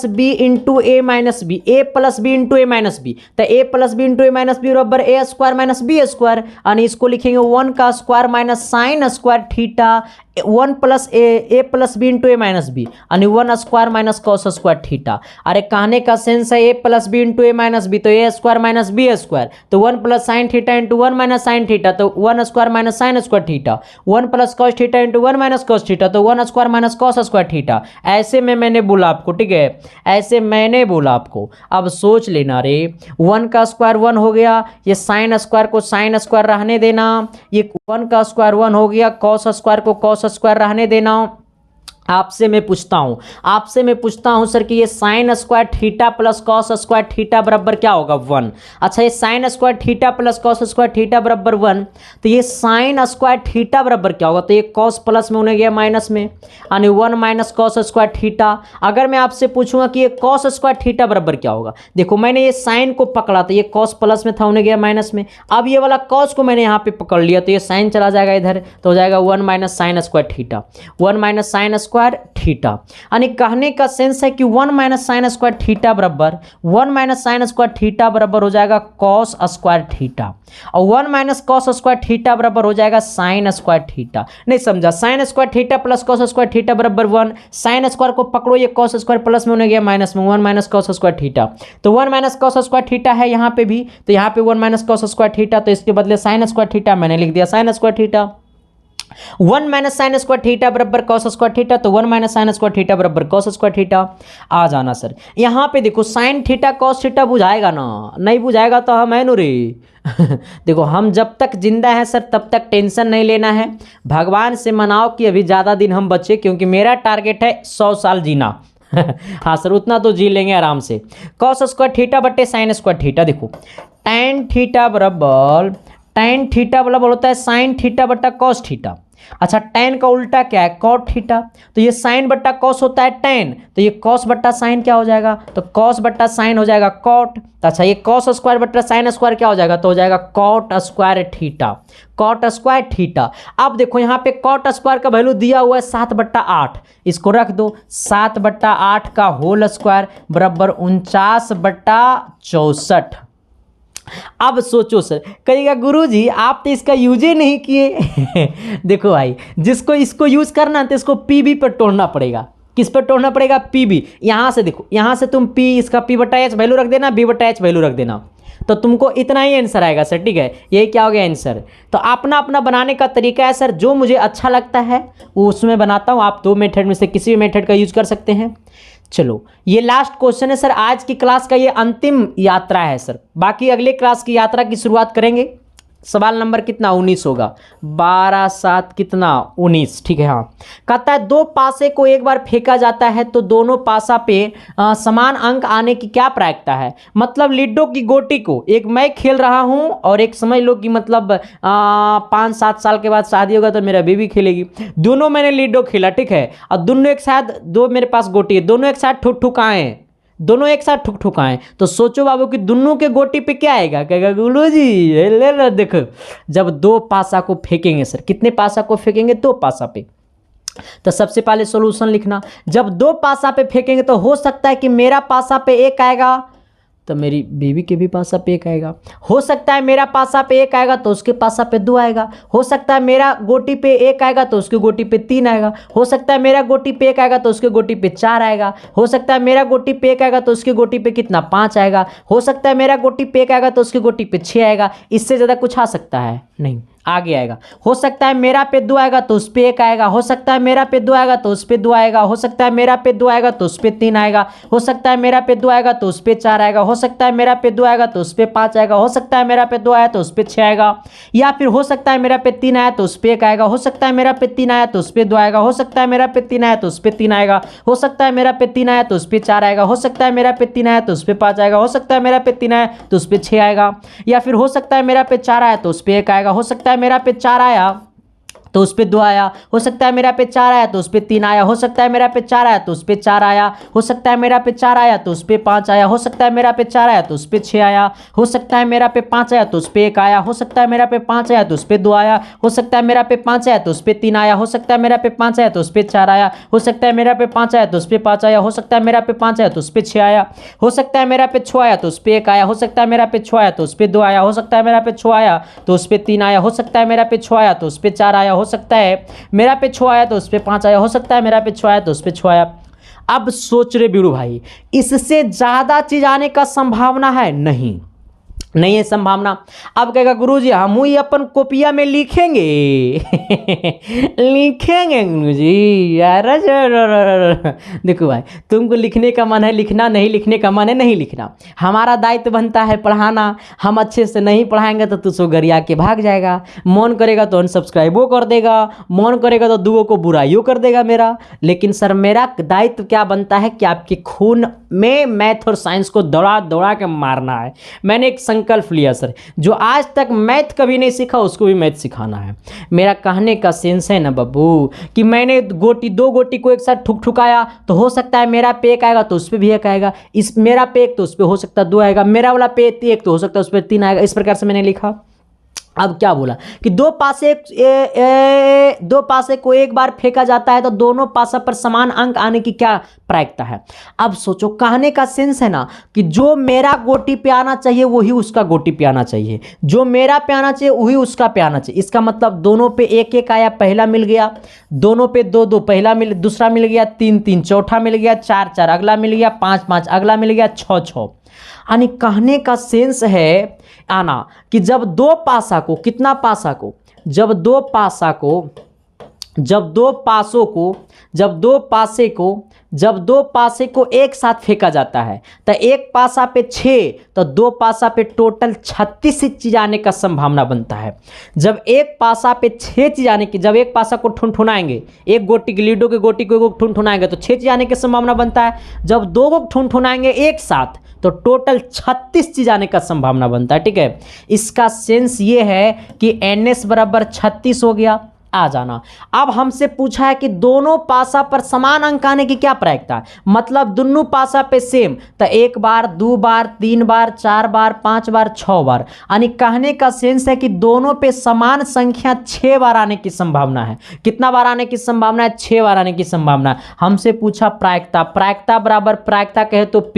B into A minus B, A plus B into A minus B, तो ए प्लस बी इंटू ए माइनस बी बराबर A square minus B square, यानी इसको लिखेंगे 1 का square minus sine square theta 1 plus A plus B into A minus B, यानी 1 square minus cos square theta. अरे कहने का सेंस है ए प्लस बी इंटू ए माइनस बी, तो ए स्क्वायर माइनस बी स्क्वायर, तो 1 plus sine theta into 1 minus sine theta, तो 1 square minus sine square theta, 1 plus cos theta into 1 minus cos theta, तो 1 square minus cos square theta. ऐसे में मैंने बोला आपको, ठीक है, ऐसे मैंने बोला आपको। अब सोच लेना रे, 1 का स्क्वायर 1 हो गया, ये साइन स्क्वायर को साइन स्क्वायर रहने देना, ये 1 का स्क्वायर 1 हो गया, कॉस स्क्वायर को कॉस स्क्वायर रहने देना। आपसे मैं पूछता हूं सर कि ये sign square theta plus cos square theta बराबर क्या होगा 1। अच्छा, ये sign square theta plus cos square theta बराबर 1, तो ये साइन स्क्वायर थीटा बराबर क्या होगा, तो ये कॉस प्लस में होने गया माइनस में, यानी 1 माइनस कॉस स्क्वायर थीटा। अगर मैं आपसे पूछूंगा कि ये कॉस स्क्वायर थीटा बराबर क्या होगा, देखो मैंने ये साइन को पकड़ा तो ये कॉस प्लस में था, होने गया माइनस में। अब ये वाला कॉस को मैंने यहाँ पे पकड़ लिया तो ये साइन चला जाएगा इधर, तो हो जाएगा 1 minus sine square theta, 1 minus sine square theta. यानी कहने का सेंस है कि 1 माइनस साइन स्क्वायर थीटा बराबर 1 माइनस साइन स्क्वायर थीटा बराबर हो जाएगा कॉस स्क्वायर थीटा, और 1 माइनस कॉस स्क्वायर थीटा बराबर हो जाएगा साइन स्क्वायर थीटा। नहीं समझा, sign square theta plus cos square theta बराबर 1, साइन स्क्वायर को पकड़ो, ये कॉस स्क्वायर प्लस में होने गया माइनस में, 1 माइनस कॉस स्क्वायर थीटा, तो 1 माइनस कॉस स्क्वायर थीटा है यहाँ पे भी, तो यहाँ पे 1 माइनस कॉस स्क्वायर थीटा, तो इसके बदले साइन स्क्वायर थीटा मैंने लिख दिया sign square theta. 1 minus sine square theta बराबर कॉस स्क्वायर थीटा, तो 1 माइनस साइन स्क्वायर थीटा बराबर कॉस स्क्वायर थीटा। आ जाना सर, यहाँ पे देखो साइन थीटा कॉस थीटा बुझाएगा ना, नहीं बुझाएगा तो हम है नो रे। देखो हम जब तक जिंदा हैं सर तब तक टेंशन नहीं लेना है, भगवान से मनाओ कि अभी ज़्यादा दिन हम बचे, क्योंकि मेरा टारगेट है 100 साल जीना। हाँ सर, उतना तो जी लेंगे आराम से। कॉस स्क्वायर थीटा बटे साइन स्क्वायर थीटा, देखो टैन थीटा बराबर होता है साइन थीटा बट्टा कॉस थीटा। अच्छा, टैन का उल्टा क्या है, कॉट थीटा, तो ये साइन बट्टा कॉस होता है टैन, तो ये कॉस बट्टा साइन क्या हो जाएगा, तो कॉस बट्टा साइन हो जाएगा कॉट। तो अच्छा, ये कॉस स्क्वायर बट्टा साइन स्क्वायर क्या हो जाएगा, तो हो जाएगा cot square theta, cot square theta. अब देखो यहाँ पे कॉट स्क्वायर का वैल्यू दिया हुआ है 7/8, इसको रख दो, 7/8 का होल स्क्वायर बराबर 49/64। अब सोचो सर, कहिएगा गुरुजी आप तो इसका यूज ही नहीं किए। देखो भाई, जिसको इसको यूज करना है तो इसको पीबी पर तोड़ना पड़ेगा। किस पर तोड़ना पड़ेगा, पीबी। यहाँ से देखो, यहाँ से तुम पी इसका p/h वैल्यू रख देना, b/h वैल्यू रख देना, तो तुमको इतना ही आंसर आएगा सर, ठीक है। यही क्या हो गया आंसर। तो अपना अपना बनाने का तरीका है सर, जो मुझे अच्छा लगता है वो उसमें बनाता हूँ। आप 2 मेथड में से किसी भी मेथड का यूज कर सकते हैं। चलो, ये लास्ट क्वेश्चन है सर, आज की क्लास का ये अंतिम यात्रा है सर, बाकी अगले क्लास की यात्रा की शुरुआत करेंगे। सवाल नंबर कितना 19 होगा, 12 7 कितना 19, ठीक है। हाँ, कहता है 2 पासे को एक बार फेंका जाता है तो दोनों पासा पे समान अंक आने की क्या प्रायिकता है। मतलब लिडो की गोटी को एक मैं खेल रहा हूं और एक समझ लो कि मतलब 5-7 साल के बाद शादी होगा तो मेरा बीवी खेलेगी। दोनों मैंने लिडो खेला, ठीक है, और दोनों एक साथ, दो मेरे पास गोटी है, दोनों एक साथ ठुक ठुकाएं, दोनों एक साथ ठुक ठुकाएं, तो सोचो बाबू कि दोनों के गोटी पे क्या आएगा। कहेगा गुरुजी ले लो, देखो जब 2 पासा को फेंकेंगे सर, कितने पासा को फेंकेंगे, 2 पासा पे, तो सबसे पहले सॉल्यूशन लिखना। जब 2 पासा पे फेंकेंगे तो हो सकता है कि मेरा पासा पे 1 आएगा तो मेरी बीवी के भी पासा पे 1 आएगा, हो सकता है मेरा पासा पे 1 आएगा तो उसके पासा पे 2 आएगा, हो सकता है मेरा गोटी पे 1 आएगा तो उसके गोटी पे 3 आएगा, हो सकता है मेरा गोटी पे 1 आएगा तो उसके गोटी पे 4 आएगा, हो सकता है मेरा गोटी पे 1 आएगा तो उसकी गोटी पे कितना 5 आएगा, हो सकता है मेरा गोटी पे 1 आएगा तो उसकी गोटी पे 6 आएगा। इससे ज़्यादा कुछ आ सकता है नहीं, आगे आएगा। हो सकता है मेरा पे 2 आएगा तो उस पे 1 आएगा, हो सकता है मेरा पे 2 आएगा तो उस पे 2 आएगा, हो सकता है मेरा पे 2 आएगा तो उस पे 3 आएगा, हो सकता है मेरा पे 2 आएगा तो उस पे 4 आएगा, हो सकता है मेरा पे 2 आएगा तो उस पे 5 आएगा, हो सकता है मेरा पे 2 आया तो उस पे 6 आएगा, या फिर हो सकता है मेरा पे 3 आया तो उस पे 1 आएगा, हो सकता है मेरा पे 3 आया तो उस पे 2 आएगा, हो सकता है मेरा पे 3 आया तो उस पे 3 आएगा, हो सकता है मेरा पे 3 आया तो उस पे 4 आएगा, हो सकता है मेरा पे 3 आया तो उस पे 5 आएगा, हो सकता है मेरा पे 3 आया तो उस पे 6 आएगा, या फिर हो सकता है मेरा पे 4 आया तो उस पे 1 आएगा, हो सकता है मेरा पे 4 आया तो उस पे 2 आया, हो सकता है मेरा पे 4 आया तो उस पे 3 आया, हो सकता है मेरा पे 4 आया तो उस पे 4 आया, हो सकता है मेरा पे 4 आया तो उस पे 5 आया, हो सकता है मेरा पे 4 आया तो उस पे 6 आया, हो सकता है मेरा पे 5 आया तो उस पे 1 आया, हो सकता है मेरा पे 5 आया तो उस पे 2 आया, हो सकता है मेरा पे 5 आया तो उस पे 3 आया, हो सकता है मेरा पे 5 आया तो उस पे 4 आया, हो सकता है मेरा पे 5 आया तो उस पे 5 आया, हो सकता है मेरा पे 5 आया तो उस पे 6 आया, हो सकता है मेरा पे 6 आया तो उस पे 1 आया, हो सकता है मेरा पे 6 आया तो उस पे 2 आया, हो सकता है मेरा पे 6 आया तो उस पे 3 आया, हो सकता है मेरा पे 6 आया तो उस पे 4 आया, हो सकता है मेरा पे 6 आया तो उस पे 5 आया, हो सकता है मेरा पे 6 आया तो उस पे 6 आया। अब सोच रहे बीड़ू भाई, इससे ज्यादा चीज आने का संभावना है? नहीं, नहीं है संभावना। अब कहेगा गुरुजी हम ही अपन कॉपिया में लिखेंगे लिखेंगे गुरुजी यार। देखो भाई, तुमको लिखने का मन है लिखना, नहीं लिखने का मन है नहीं लिखना। हमारा दायित्व बनता है पढ़ाना। हम अच्छे से नहीं पढ़ाएंगे तो तू सो गरिया के भाग जाएगा। मन करेगा तो अनसब्सक्राइबो कर देगा, मन करेगा तो दुओं को बुराइयों कर देगा मेरा। लेकिन सर मेरा दायित्व क्या बनता है कि आपके खून में मैथ और साइंस को दौड़ा दौड़ा के मारना है। मैंने एक संकल्प लिया सर, जो आज तक मैथ कभी नहीं सीखा उसको भी मैथ सिखाना है। मेरा कहने का सेंस है ना बब्बू, कि मैंने दो गोटी को एक साथ ठुक ठुकाया तो हो सकता है मेरा पे 1 आएगा तो उस पर भी 1 आएगा, इस मेरा पे 1 तो उस पर हो सकता है 2 आएगा, मेरा वाला पे 1 तो हो सकता है उस पर 3 आएगा। इस प्रकार से मैंने लिखा। अब क्या बोला कि दो पासे को एक बार फेंका जाता है तो दोनों पासा पर समान अंक आने की क्या प्रायिकता है। अब सोचो, कहने का सेंस है ना कि जो मेरा गोटी पे आना चाहिए वही उसका गोटी पे आना चाहिए, जो मेरा पे आना चाहिए वही उसका पे आना चाहिए। इसका मतलब दोनों पे 1-1 आया, पहला मिल गया, दोनों पे 2-2 पहला मिल, दूसरा मिल गया, 3-3 चौथा मिल गया, 4-4 अगला मिल गया, 5-5 अगला मिल गया, 6-6। यानी कहने का सेंस है आना कि जब दो पासा को, कितना पासा को, जब दो पासे को एक साथ फेंका जाता है तो एक पासा पे 6 तो दो पासा पे टोटल 36 चीज आने का संभावना बनता है। जब एक पासा पे 6 चीज आने की, जब एक पासा को ठुनठुनाएंगे, एक गोटी की, लीडो के गोटी को ठुनठुनाएंगे तो 6 चीज आने की संभावना बनता है। जब 2 को ठुनठुनाएंगे एक साथ तो टोटल 36 चीज आने का संभावना बनता है। ठीक है, इसका सेंस ये है कि NS बराबर 36 हो गया। आ जाना। अब हमसे पूछा है कि दोनों पासा पर समान अंक आने की क्या प्रायिकता है, मतलब दोनों पासा पे सेम, तो 1 बार 2 बार 3 बार 4 बार 5 बार 6 बार, यानी कहने का सेंस है कि दोनों पे समान संख्या 6 बार आने की संभावना है। कितना बार आने की संभावना है? 6 बार आने की संभावना। हमसे पूछा प्रायिकता, प्रायिकता बराबर प्रायिकता कहे तो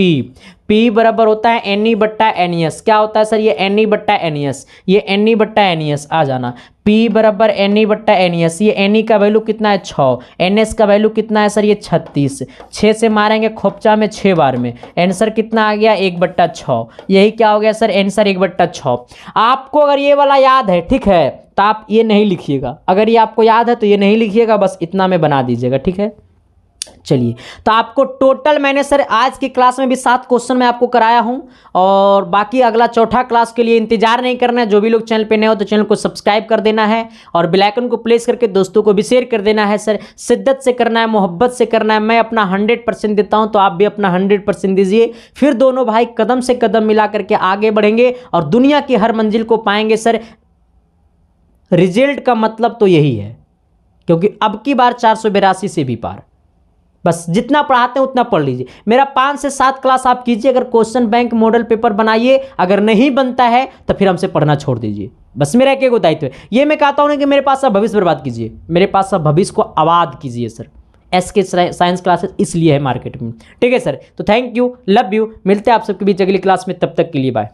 P बराबर होता है NE/NES। क्या होता है सर? ये NE/NES, ये NE/NES आ जाना। P बराबर NE/NES, ये NE का वैल्यू कितना है? 6, NS का वैल्यू कितना है सर? ये 36। 6 से मारेंगे खोपचा में 6 बार में, आंसर कितना आ गया? 1/6। यही क्या हो गया सर? आंसर 1/6। आपको अगर ये वाला याद है, ठीक है, तो आप ये नहीं लिखिएगा। अगर ये आपको याद है तो ये नहीं लिखिएगा, बस इतना में बना दीजिएगा। ठीक है, चलिए, तो आपको टोटल मैंने सर आज की क्लास में भी 7 क्वेश्चन मैं आपको कराया हूं, और बाकी अगला चौथा क्लास के लिए इंतजार नहीं करना है। जो भी लोग चैनल पे नए हो तो चैनल को सब्सक्राइब कर देना है और बेल आइकन को प्रेस करके दोस्तों को भी शेयर कर देना है। सर शिद्दत से करना है, मोहब्बत से करना है। मैं अपना 100% देता हूं तो आप भी अपना 100% दीजिए, फिर दोनों भाई कदम से कदम मिला करके आगे बढ़ेंगे और दुनिया की हर मंजिल को पाएंगे। सर रिजल्ट का मतलब तो यही है, क्योंकि अब की बार 482 से भी पार। बस जितना पढ़ाते हैं उतना पढ़ लीजिए। मेरा 5 से 7 क्लास आप कीजिए, अगर क्वेश्चन बैंक मॉडल पेपर बनाइए, अगर नहीं बनता है तो फिर हमसे पढ़ना छोड़ दीजिए। बस मेरा एक दायित्व है। ये मैं कहता हूँ ना कि मेरे पास आप भविष्य बर्बाद कीजिए, मेरे पास आप भविष्य को आबाद कीजिए। सर SK साइंस क्लासेस इसलिए है मार्केट में। ठीक है सर, तो थैंक यू, लव यू, मिलते हैं आप सबके बीच अगली क्लास में, तब तक के लिए बाय।